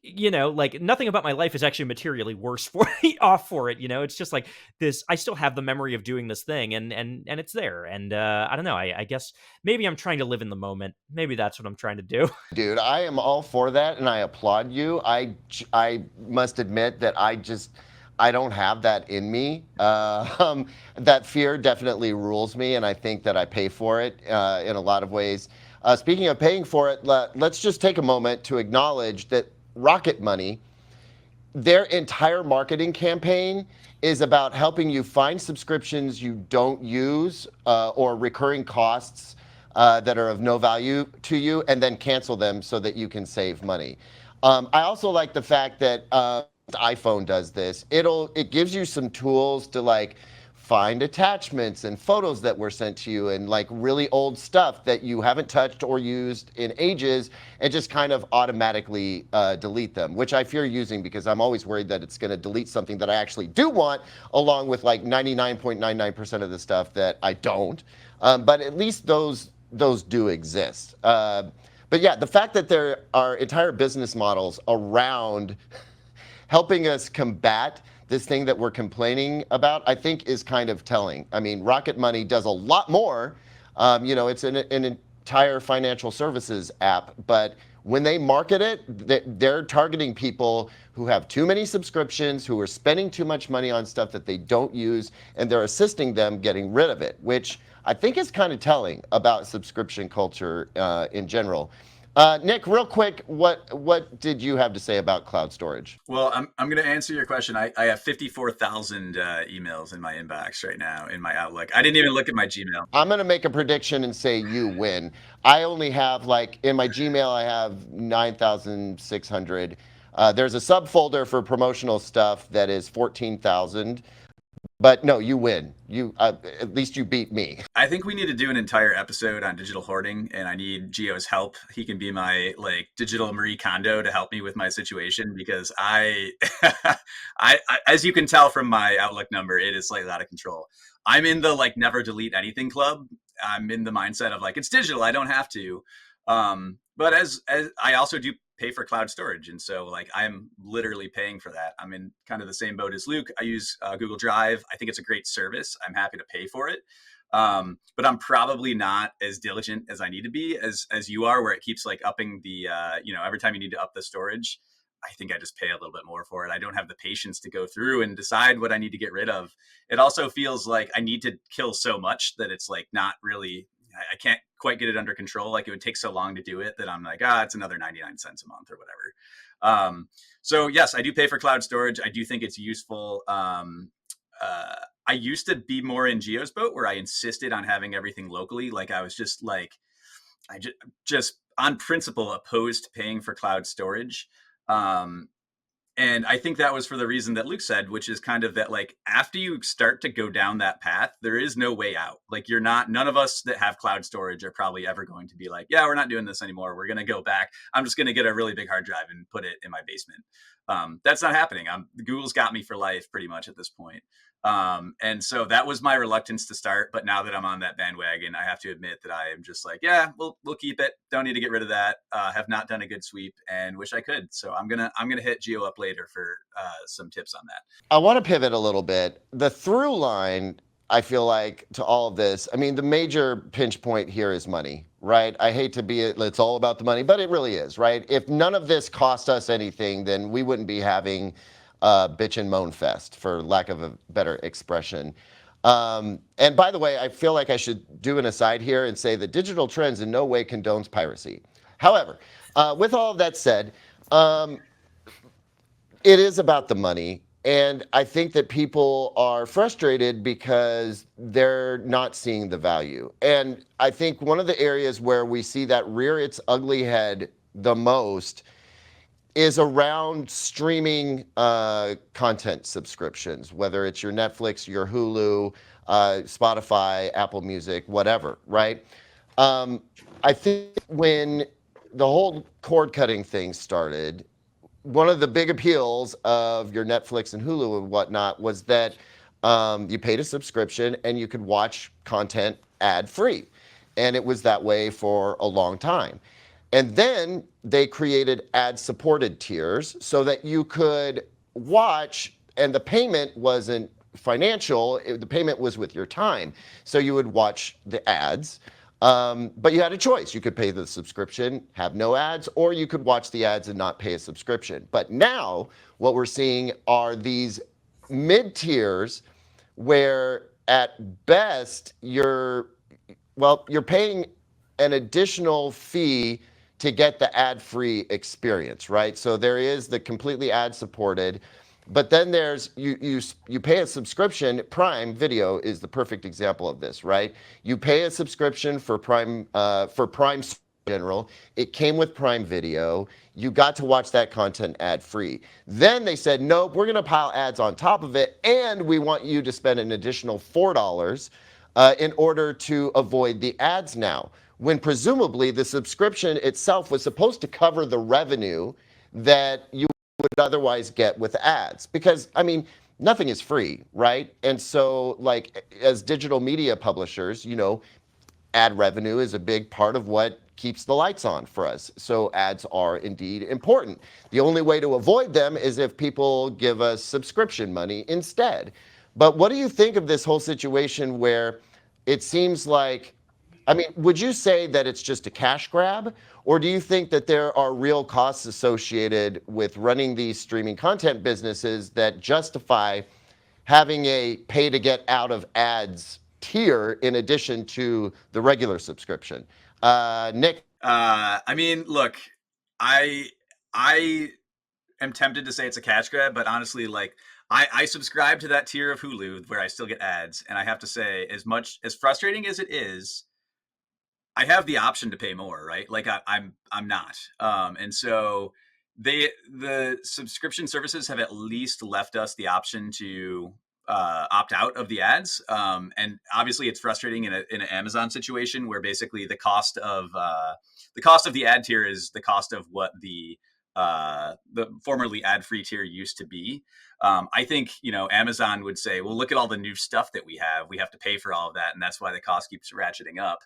like nothing about my life is actually materially worse for off for it. It's just like this. I still have the memory of doing this thing, and it's there. And I don't know. I guess maybe I'm trying to live in the moment. Maybe that's what I'm trying to do. Dude, I am all for that, and I applaud you. I must admit that I don't have that in me. That fear definitely rules me, and I think that I pay for it in a lot of ways. Speaking of paying for it, let's just take a moment to acknowledge that Rocket Money, their entire marketing campaign is about helping you find subscriptions you don't use or recurring costs that are of no value to you, and then cancel them so that you can save money. I also like the fact that iPhone does this. It gives you some tools to like find attachments and photos that were sent to you and like really old stuff that you haven't touched or used in ages, and just kind of automatically delete them, which I fear using because I'm always worried that it's going to delete something that I actually do want, along with like 99.99% of the stuff that I don't. But at least those do exist. But yeah, the fact that there are entire business models around helping us combat this thing that we're complaining about, I think is kind of telling. I mean, Rocket Money does a lot more. It's an entire financial services app, but when they market it, they're targeting people who have too many subscriptions, who are spending too much money on stuff that they don't use, and they're assisting them getting rid of it, which I think is kind of telling about subscription culture in general. Nick, real quick, what did you have to say about cloud storage? Well, I'm going to answer your question. I have 54,000 emails in my inbox right now in my Outlook. I didn't even look at my Gmail. I'm going to make a prediction and say you win. I only have in my Gmail, I have 9,600. There's a subfolder for promotional stuff that is 14,000. But no, you win. At least you beat me. I think we need to do an entire episode on digital hoarding, and I need Gio's help. He can be my digital Marie Kondo to help me with my situation, because I as you can tell from my Outlook number, it is slightly out of control. I'm in the never delete anything club. I'm in the mindset of it's digital, I don't have to. But as I also do pay for cloud storage, and so I'm literally paying for that. I'm in kind of the same boat as Luke. I use Google Drive. I think it's a great service. I'm happy to pay for it. But I'm probably not as diligent as I need to be as you are, where it keeps like upping the, every time you need to up the storage, I think I just pay a little bit more for it. I don't have the patience to go through and decide what I need to get rid of. It also feels like I need to kill so much that it's like not really, I can't quite get it under control. Like it would take so long to do it that I'm like, it's another 99 cents a month or whatever. So yes, I do pay for cloud storage. I do think it's useful. I used to be more in Geo's boat where I insisted on having everything locally. Like I was just like, just on principle opposed to paying for cloud storage. And I think that was for the reason that Luke said, which is kind of that, like, after you start to go down that path, there is no way out. Like none of us that have cloud storage are probably ever going to be like, yeah, we're not doing this anymore. We're going to go back. I'm just going to get a really big hard drive and put it in my basement. That's not happening. Google's got me for life pretty much at this point. And so that was my reluctance to start. But now that I'm on that bandwagon, I have to admit that I am just like, yeah, we'll keep it. Don't need to get rid of that. Have not done a good sweep and wish I could. So I'm going to hit Geo up later for some tips on that. I want to pivot a little bit. The through line, I feel like, to all of this, I mean, the major pinch point here is money, right? I hate to be it's all about the money, but it really is, right? If none of this cost us anything, then we wouldn't be having bitch and moan fest, for lack of a better expression. And by the way, I feel like I should do an aside here and say that Digital Trends in no way condones piracy. However, with all of that said, it is about the money. And I think that people are frustrated because they're not seeing the value. And I think one of the areas where we see that rear its ugly head the most is around streaming content subscriptions, whether it's your Netflix, your Hulu, Spotify, Apple Music, whatever, right? I think when the whole cord cutting thing started, one of the big appeals of your Netflix and Hulu and whatnot was that you paid a subscription and you could watch content ad-free. And it was that way for a long time. And then they created ad-supported tiers so that you could watch, and the payment wasn't financial, the payment was with your time. So you would watch the ads, but you had a choice. You could pay the subscription, have no ads, or you could watch the ads and not pay a subscription. But now what we're seeing are these mid-tiers where at best you're paying an additional fee to get the ad-free experience, right? So there is the completely ad-supported, but then there's you pay a subscription. Prime Video is the perfect example of this, right? You pay a subscription for Prime in general. It came with Prime Video. You got to watch that content ad-free. Then they said, nope, we're going to pile ads on top of it, and we want you to spend an additional $4 in order to avoid the ads now, when presumably the subscription itself was supposed to cover the revenue that you would otherwise get with ads. Because, I mean, nothing is free, right? And so, like, as digital media publishers, ad revenue is a big part of what keeps the lights on for us. So ads are indeed important. The only way to avoid them is if people give us subscription money instead. But what do you think of this whole situation where it seems like, I mean, would you say that it's just a cash grab? Or do you think that there are real costs associated with running these streaming content businesses that justify having a pay to get out of ads tier in addition to the regular subscription? Nick? I mean, look, I am tempted to say it's a cash grab, but honestly, like, I subscribe to that tier of Hulu where I still get ads, and I have to say, as frustrating as it is, I have the option to pay more, right? Like I'm not, and so the subscription services have at least left us the option to opt out of the ads, and obviously it's frustrating in an Amazon situation where basically the cost of the ad tier is the cost of what the the formerly ad-free tier used to be. I think, Amazon would say, well, look at all the new stuff that we have. We have to pay for all of that. And that's why the cost keeps ratcheting up.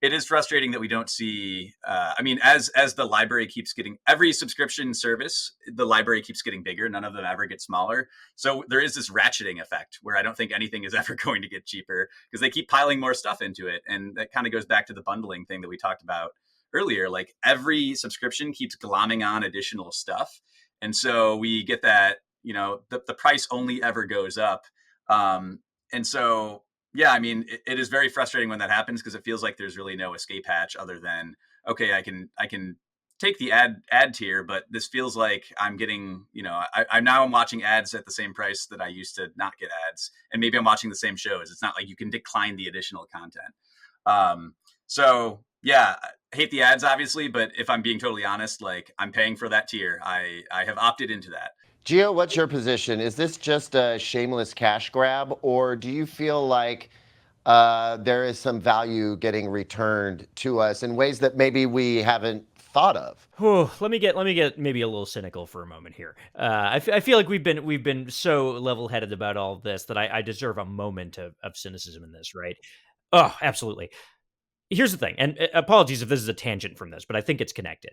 It is frustrating that we don't see, as the library keeps getting, every subscription service, the library keeps getting bigger. None of them ever get smaller. So there is this ratcheting effect where I don't think anything is ever going to get cheaper because they keep piling more stuff into it. And that kind of goes back to the bundling thing that we talked about earlier. Like every subscription keeps glomming on additional stuff. And so we get that, the price only ever goes up. And so, yeah, I mean, it is very frustrating when that happens because it feels like there's really no escape hatch other than, okay, I can take the ad tier, but this feels like I'm getting, I'm watching ads at the same price that I used to not get ads. And maybe I'm watching the same shows. It's not like you can decline the additional content. So yeah, I hate the ads obviously, but if I'm being totally honest, like I'm paying for that tier. I have opted into that. Gio, what's your position? Is this just a shameless cash grab, or do you feel like there is some value getting returned to us in ways that maybe we haven't thought of? Let me get maybe a little cynical for a moment here. I feel like we've been so level-headed about all of this that I deserve a moment of cynicism in this, right? Oh, absolutely. Here's the thing, and apologies if this is a tangent from this, but I think it's connected.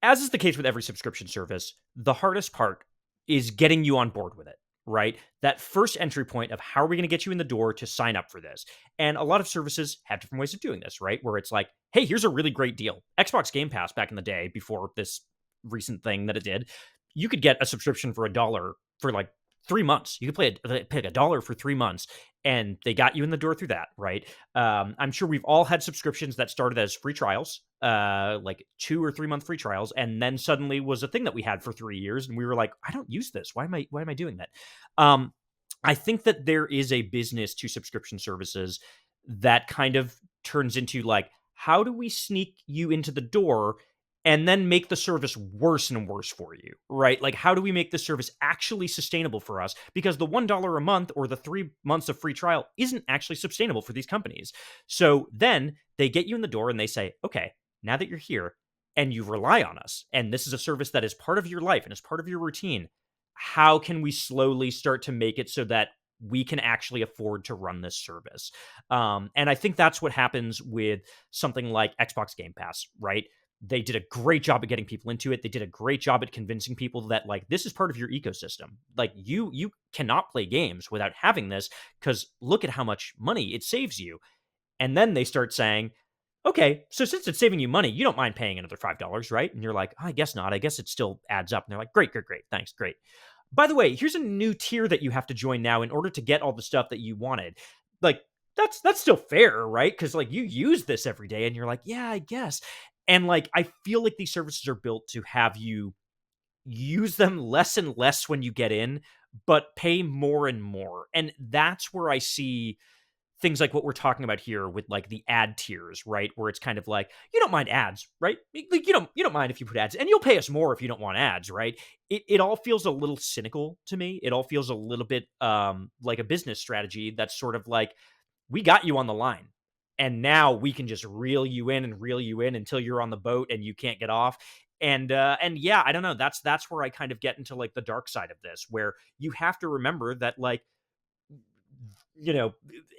As is the case with every subscription service, the hardest part is getting you on board with it, right? That first entry point of how are we going to get you in the door to sign up for this? And a lot of services have different ways of doing this, right? Where it's like, hey, here's a really great deal. Xbox Game Pass back in the day, before this recent thing that it did, you could get a subscription for $1 for like 3 months. You could pay $1 for 3 months, and they got you in the door through that, right? I'm sure we've all had subscriptions that started as free trials, like 2 or 3 month free trials, and then suddenly was a thing that we had for 3 years, and we were like, I don't use this. Why am I doing that? I think that there is a business to subscription services that kind of turns into like, how do we sneak you into the door and then make the service worse and worse for you, right? Like, how do we make the service actually sustainable for us? Because the $1 a month or the 3 months of free trial isn't actually sustainable for these companies. So then they get you in the door and they say, okay, now that you're here and you rely on us, and this is a service that is part of your life and is part of your routine, how can we slowly start to make it so that we can actually afford to run this service? And I think that's what happens with something like Xbox Game Pass, right? They did a great job at getting people into it. They did a great job at convincing people that like this is part of your ecosystem. Like you cannot play games without having this because look at how much money it saves you. And then they start saying, okay, so since it's saving you money, you don't mind paying another $5, right? And you're like, oh, I guess not. I guess it still adds up. And they're like, great, thanks, great. By the way, here's a new tier that you have to join now in order to get all the stuff that you wanted. Like that's still fair, right? Because like you use this every day, and you're like, yeah, I guess. And like, I feel like these services are built to have you use them less and less when you get in, but pay more and more. And that's where I see things like what we're talking about here with like the ad tiers, right? Where it's kind of like, you don't mind ads, right? Like you don't mind if you put ads, and you'll pay us more if you don't want ads, right? It all feels a little cynical to me. It all feels a little bit like a business strategy that's sort of like, we got you on the line, and now we can just reel you in until you're on the boat and you can't get off. And yeah, I don't know. That's where I kind of get into like the dark side of this, where you have to remember that like,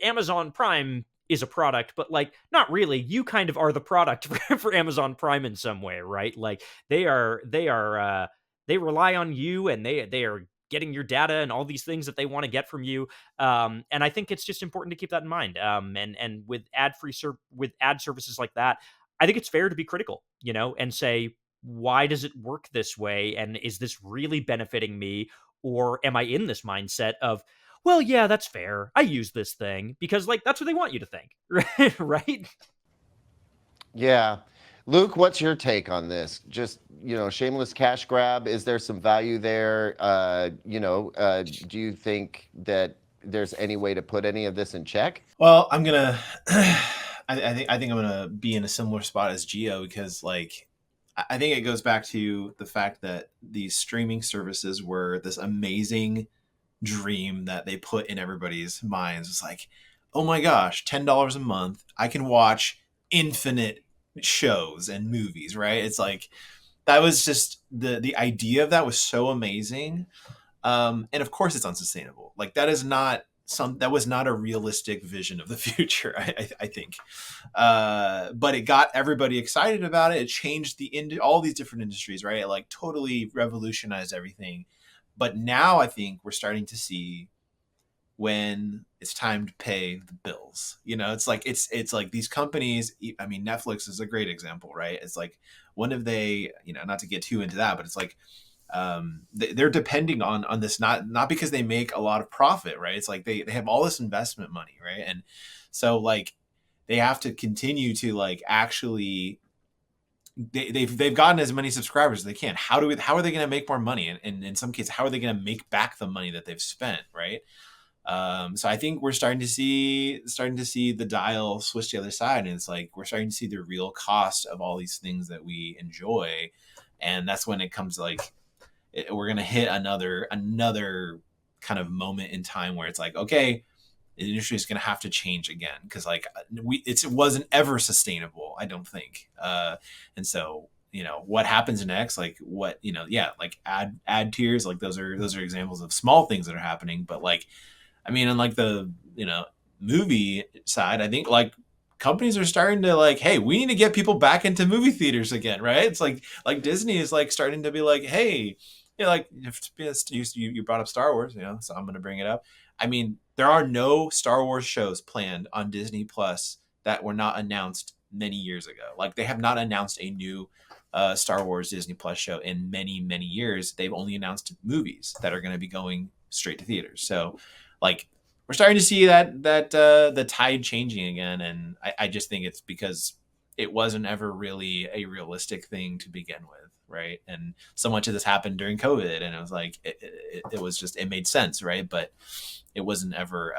Amazon Prime is a product, but like not really. You kind of are the product for Amazon Prime in some way, right? Like they rely on you, and they are getting your data and all these things that they want to get from you. And I think it's just important to keep that in mind. And with with ad services like that, I think it's fair to be critical, and say, why does it work this way? And is this really benefiting me? Or am I in this mindset of, well, yeah, that's fair, I use this thing because like that's what they want you to think, right? Yeah. Luke, what's your take on this? Just, shameless cash grab. Is there some value there? Do you think that there's any way to put any of this in check? Well, I'm gonna. I think I'm gonna be in a similar spot as Gio because, like, I think it goes back to the fact that these streaming services were this amazing dream that they put in everybody's minds. It's like, oh my gosh, $10 a month, I can watch infinite shows and movies, right? It's like that was just the idea of that was so amazing. And of course it's unsustainable. Like that was not a realistic vision of the future. I think, but it got everybody excited about it. It changed all these different industries, right? It like totally revolutionized everything. But now I think we're starting to see when it's time to pay the bills. It's like it's like these companies. I mean, Netflix is a great example, right? It's like when have they, not to get too into that, but it's like they're depending on this, not because they make a lot of profit, right? It's like they have all this investment money, right? And so like they have to continue to like actually they've gotten as many subscribers as they can. How are they going to make more money? And in some cases, how are they going to make back the money that they've spent, right? So I think we're starting to see the dial switch to the other side, and it's like we're starting to see the real cost of all these things that we enjoy, and that's when it comes to like we're gonna hit another kind of moment in time where it's like, okay, the industry is gonna have to change again because like it wasn't ever sustainable, I don't think, and so what happens next, like what like ad tiers, like those are examples of small things that are happening, but like I mean, on like the movie side, I think like companies are starting to like, hey, we need to get people back into movie theaters again, right? It's like Disney is like starting to be like, hey, like if you brought up Star Wars, so I'm going to bring it up. I mean, there are no Star Wars shows planned on Disney Plus that were not announced many years ago. Like they have not announced a new Star Wars Disney Plus show in many, many years. They've only announced movies that are going to be going straight to theaters. So like we're starting to see that the tide changing again, and I just think it's because it wasn't ever really a realistic thing to begin with, right? And so much of this happened during COVID, and it was like it was just, it made sense, right? But it wasn't ever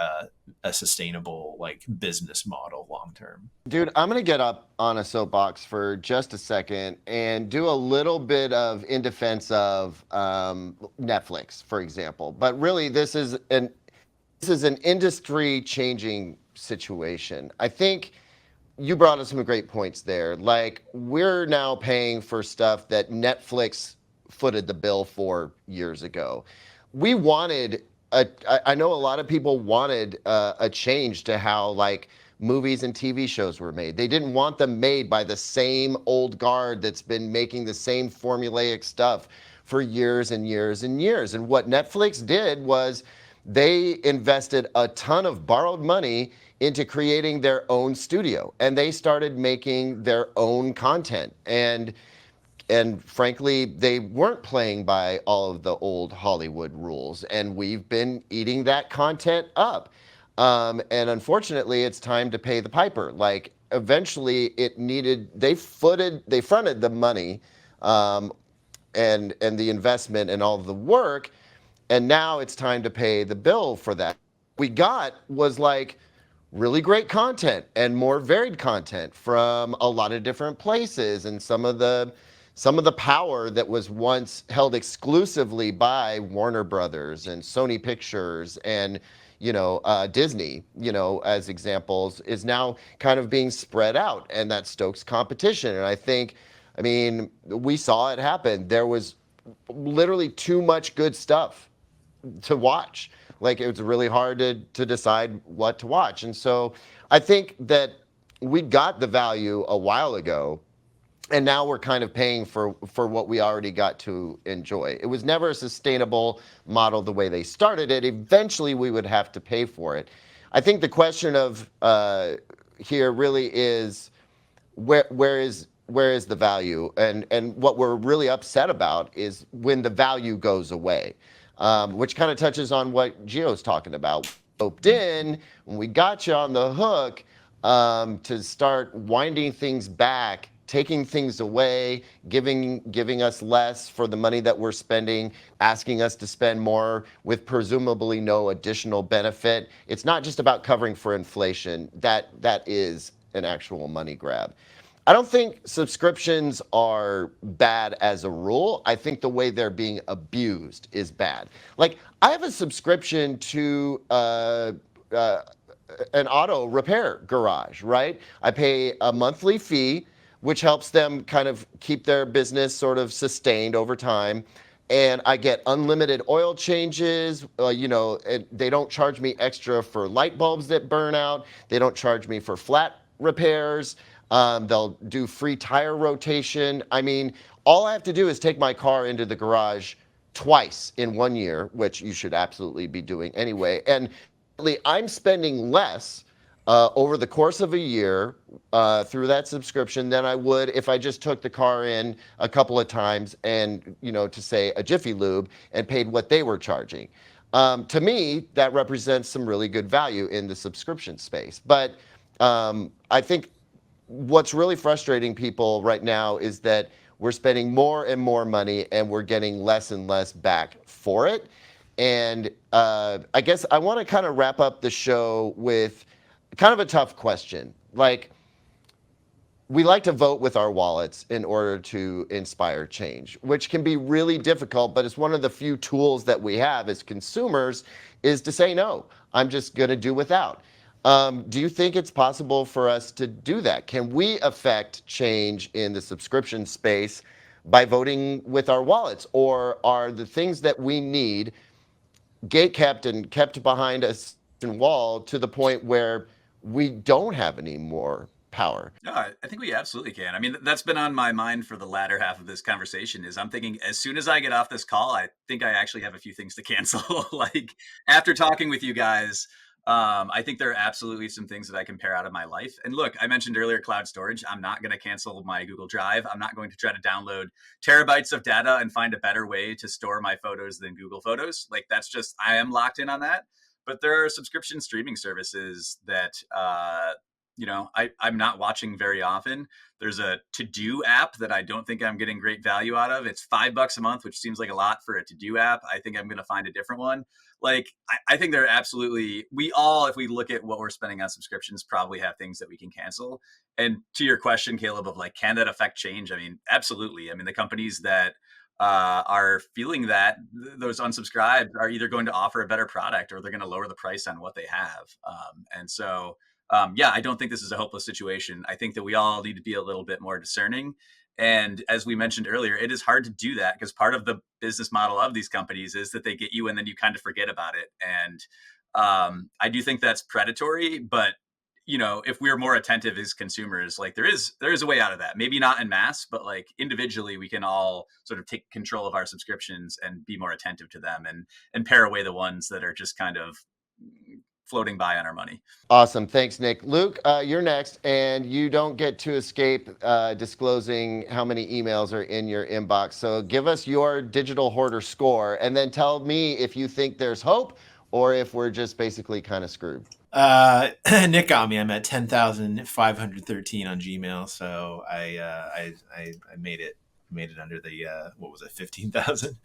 a sustainable like business model long term. Dude, I'm going to get up on a soapbox for just a second and do a little bit of in defense of Netflix, for example. But really, this is an industry-changing situation. I think you brought up some great points there. Like, we're now paying for stuff that Netflix footed the bill for years ago. We wanted, I know a lot of people wanted a change to how, like, movies and TV shows were made. They didn't want them made by the same old guard that's been making the same formulaic stuff for years and years and years. And what Netflix did was they invested a ton of borrowed money into creating their own studio, and they started making their own content. And frankly, they weren't playing by all of the old Hollywood rules, and we've been eating that content up. And unfortunately, it's time to pay the piper. Like, eventually, they fronted the money, and the investment and all of the work. And now it's time to pay the bill for that. We got was like really great content and more varied content from a lot of different places, and some of the power that was once held exclusively by Warner Brothers and Sony Pictures and Disney, as examples, is now kind of being spread out, and that stokes competition. And I mean, we saw it happen. There was literally too much good stuff to watch. Like, it was really hard to decide what to watch. And so I think that we got the value a while ago, and now we're kind of paying for what we already got to enjoy. It was never a sustainable model the way they started it. Eventually we would have to pay for it. I think the question of here really is where is the value? And what we're really upset about is when the value goes away. Which kind of touches on what Gio's talking about. Oped in, when we got you on the hook to start winding things back, taking things away, giving us less for the money that we're spending, asking us to spend more with presumably no additional benefit. It's not just about covering for inflation. That is an actual money grab. I don't think subscriptions are bad as a rule. I think the way they're being abused is bad. Like, I have a subscription to an auto repair garage, right? I pay a monthly fee, which helps them kind of keep their business sort of sustained over time. And I get unlimited oil changes. They don't charge me extra for light bulbs that burn out. They don't charge me for flat repairs. They'll do free tire rotation. I mean, all I have to do is take my car into the garage twice in 1 year, which you should absolutely be doing anyway. And I'm spending less over the course of a year through that subscription than I would if I just took the car in a couple of times and, to say a Jiffy Lube and paid what they were charging. To me, that represents some really good value in the subscription space. But I think what's really frustrating people right now is that we're spending more and more money and we're getting less and less back for it. And I guess I want to kind of wrap up the show with kind of a tough question. Like, we like to vote with our wallets in order to inspire change, which can be really difficult, but it's one of the few tools that we have as consumers is to say, no, I'm just going to do without. Do you think it's possible for us to do that? Can we affect change in the subscription space by voting with our wallets? Or are the things that we need gate-kept and kept behind a wall to the point where we don't have any more power? No, I think we absolutely can. I mean, that's been on my mind for the latter half of this conversation is I'm thinking as soon as I get off this call, I think I actually have a few things to cancel. Like after talking with you guys, I think there are absolutely some things that I can pare out of my life. And look, I mentioned earlier cloud storage. I'm not going to cancel my Google Drive. I'm not going to try to download terabytes of data and find a better way to store my photos than Google Photos. Like that's just, I am locked in on that. But there are subscription streaming services that, I'm not watching very often. There's a to-do app that I don't think I'm getting great value out of. It's $5 a month, which seems like a lot for a to-do app. I think I'm going to find a different one. Like, I think there are absolutely, if we look at what we're spending on subscriptions, probably have things that we can cancel. And to your question, Caleb, of like, can that affect change? I mean, absolutely. I mean, the companies that are feeling that those unsubscribed are either going to offer a better product or they're going to lower the price on what they have. I don't think this is a hopeless situation. I think that we all need to be a little bit more discerning. And as we mentioned earlier, it is hard to do that because part of the business model of these companies is that they get you and then you kind of forget about it. And I do think that's predatory, but if we're more attentive as consumers, like there is a way out of that. Maybe not en masse, but like individually, we can all sort of take control of our subscriptions and be more attentive to them and pare away the ones that are just kind of floating by on our money. Awesome. Thanks, Nick. Luke, you're next, and you don't get to escape disclosing how many emails are in your inbox. So give us your digital hoarder score, and then tell me if you think there's hope or if we're just basically kind of screwed. Nick got me. I'm at 10,513 on Gmail, so I made it under the what was it, 15,000?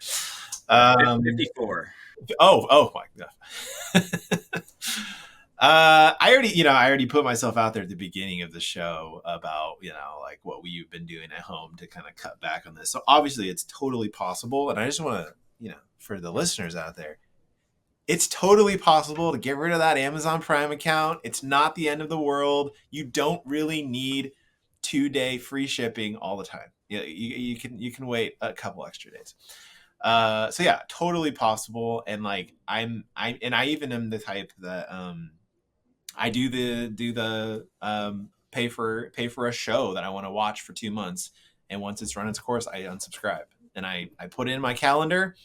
54. Oh my god. I already put myself out there at the beginning of the show about, like what we've been doing at home to kind of cut back on this. So obviously it's totally possible. And I just want to, for the listeners out there, it's totally possible to get rid of that Amazon Prime account. It's not the end of the world. You don't really need 2-day free shipping all the time. You can wait a couple extra days. So yeah, totally possible. And like I even am the type that I do the pay for a show that I want to watch for 2 months, and once it's run its course, I unsubscribe, and I put it in my calendar,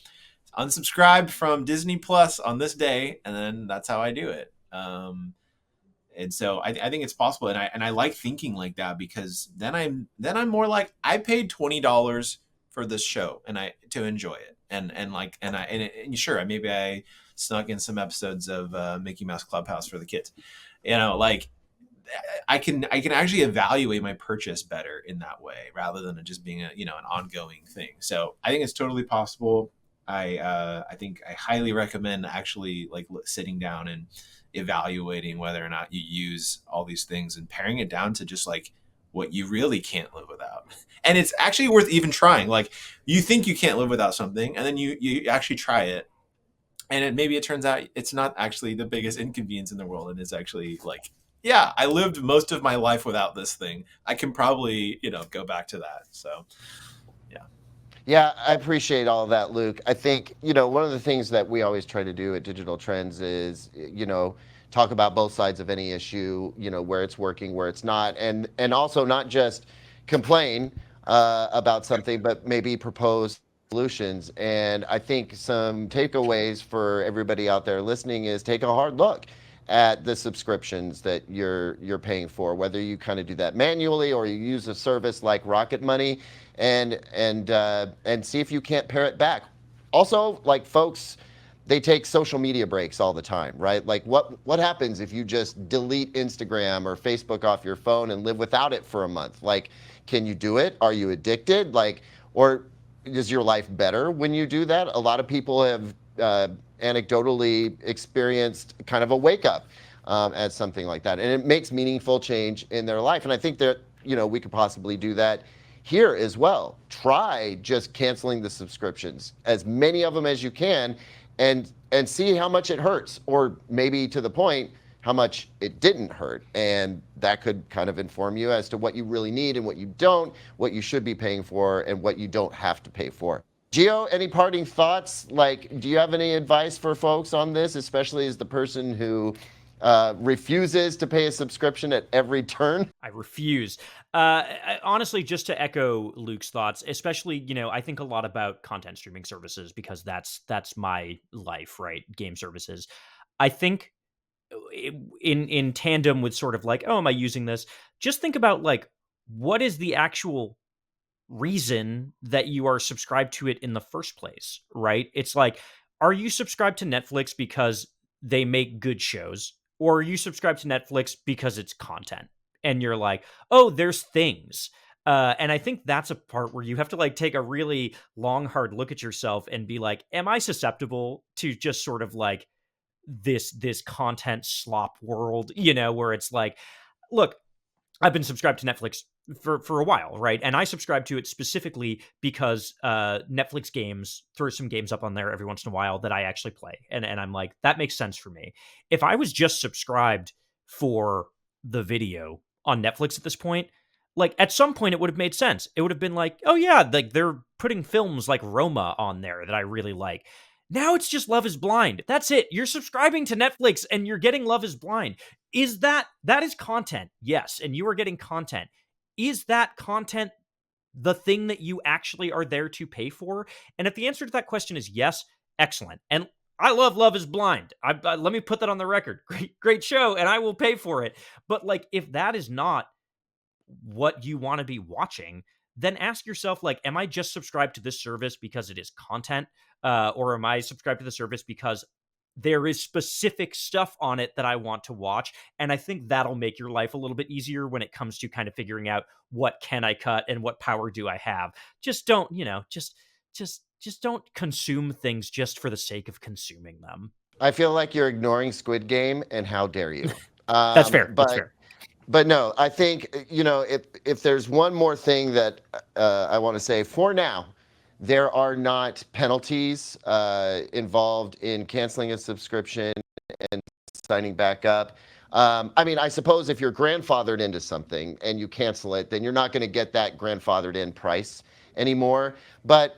unsubscribe from Disney Plus on this day, and then that's how I do it. And so I think it's possible, and I like thinking like that because then I'm more like I paid $20 for this show and to enjoy it, and sure, maybe I snuck in some episodes of Mickey Mouse Clubhouse for the kids. Like I can actually evaluate my purchase better in that way rather than it just being an ongoing thing. So I think it's totally possible. I think I highly recommend actually like sitting down and evaluating whether or not you use all these things and paring it down to just like what you really can't live without. And it's actually worth even trying. Like you think you can't live without something, and then you actually try it, and maybe it turns out it's not actually the biggest inconvenience in the world, and it's actually like yeah, I lived most of my life without this thing. I can probably, go back to that. So, yeah. Yeah, I appreciate all of that, Luke. I think, one of the things that we always try to do at Digital Trends is, talk about both sides of any issue, where it's working, where it's not, and also not just complain about something, but maybe propose solutions. And I think some takeaways for everybody out there listening is take a hard look at the subscriptions that you're paying for, whether you kind of do that manually or you use a service like Rocket Money, and see if you can't pare it back. Also, like, folks, they take social media breaks all the time, right? Like, what happens if you just delete Instagram or Facebook off your phone and live without it for a month? Like, can you do it? Are you addicted? Like, or is your life better when you do that? A lot of people have anecdotally experienced kind of a wake up at something like that, and it makes meaningful change in their life. And I think that we could possibly do that here as well. Try just canceling the subscriptions, as many of them as you can, and see how much it hurts, or maybe to the point how much it didn't hurt. And that could kind of inform you as to what you really need and what you don't, what you should be paying for and what you don't have to pay for. Gio, any parting thoughts? Like, do you have any advice for folks on this, especially as the person who refuses to pay a subscription at every turn? I refuse. Honestly, just to echo Luke's thoughts, especially, I think a lot about content streaming services because that's my life, right? Game services. I think in tandem with sort of like, oh, am I using this? Just think about like, what is the actual reason that you are subscribed to it in the first place, right? It's like, are you subscribed to Netflix because they make good shows? Or are you subscribed to Netflix because it's content? And you're like, oh, there's things. And I think that's a part where you have to like take a really long, hard look at yourself and be like, am I susceptible to just sort of like this content slop world, where it's like, look, I've been subscribed to Netflix for a while, right? And I subscribe to it specifically because Netflix games throw some games up on there every once in a while that I actually play. And I'm like, that makes sense for me. If I was just subscribed for the video on Netflix at this point, like at some point it would have made sense. It would have been like, oh yeah, like they're putting films like Roma on there that I really like. Now it's just Love is Blind. That's it. You're subscribing to Netflix and you're getting Love is Blind. That is content? Yes. And you are getting content. Is that content the thing that you actually are there to pay for? And if the answer to that question is yes, excellent. And I love Love is Blind. Let me put that on the record. Great show, and I will pay for it. But like, if that is not what you want to be watching, then ask yourself, like, am I just subscribed to this service because it is content? Or am I subscribed to the service because there is specific stuff on it that I want to watch? And I think that'll make your life a little bit easier when it comes to kind of figuring out what can I cut and what power do I have. Just don't, just don't consume things just for the sake of consuming them. I feel like you're ignoring Squid Game, and how dare you? That's fair. That's fair. But no, I think, if there's one more thing that I want to say for now, there are not penalties involved in canceling a subscription and signing back up. I mean, I suppose if you're grandfathered into something and you cancel it, then you're not going to get that grandfathered in price anymore. But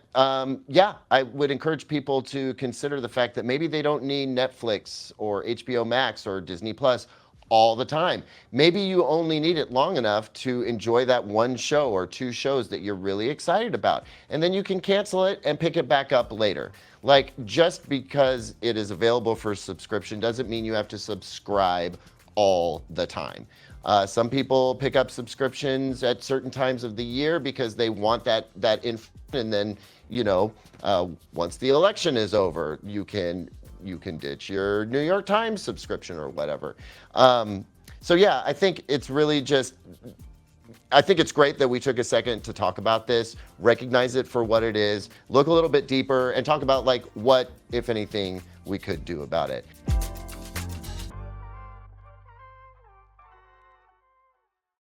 yeah, I would encourage people to consider the fact that maybe they don't need Netflix or HBO Max or Disney Plus all the time. Maybe you only need it long enough to enjoy that one show or two shows that you're really excited about. And then you can cancel it and pick it back up later. Like, just because it is available for subscription doesn't mean you have to subscribe all the time. Some people pick up subscriptions at certain times of the year because they want that info, and then, once the election is over, you can ditch your New York Times subscription or whatever. So yeah, I think it's really I think it's great that we took a second to talk about this, recognize it for what it is, look a little bit deeper, and talk about like what, if anything, we could do about it.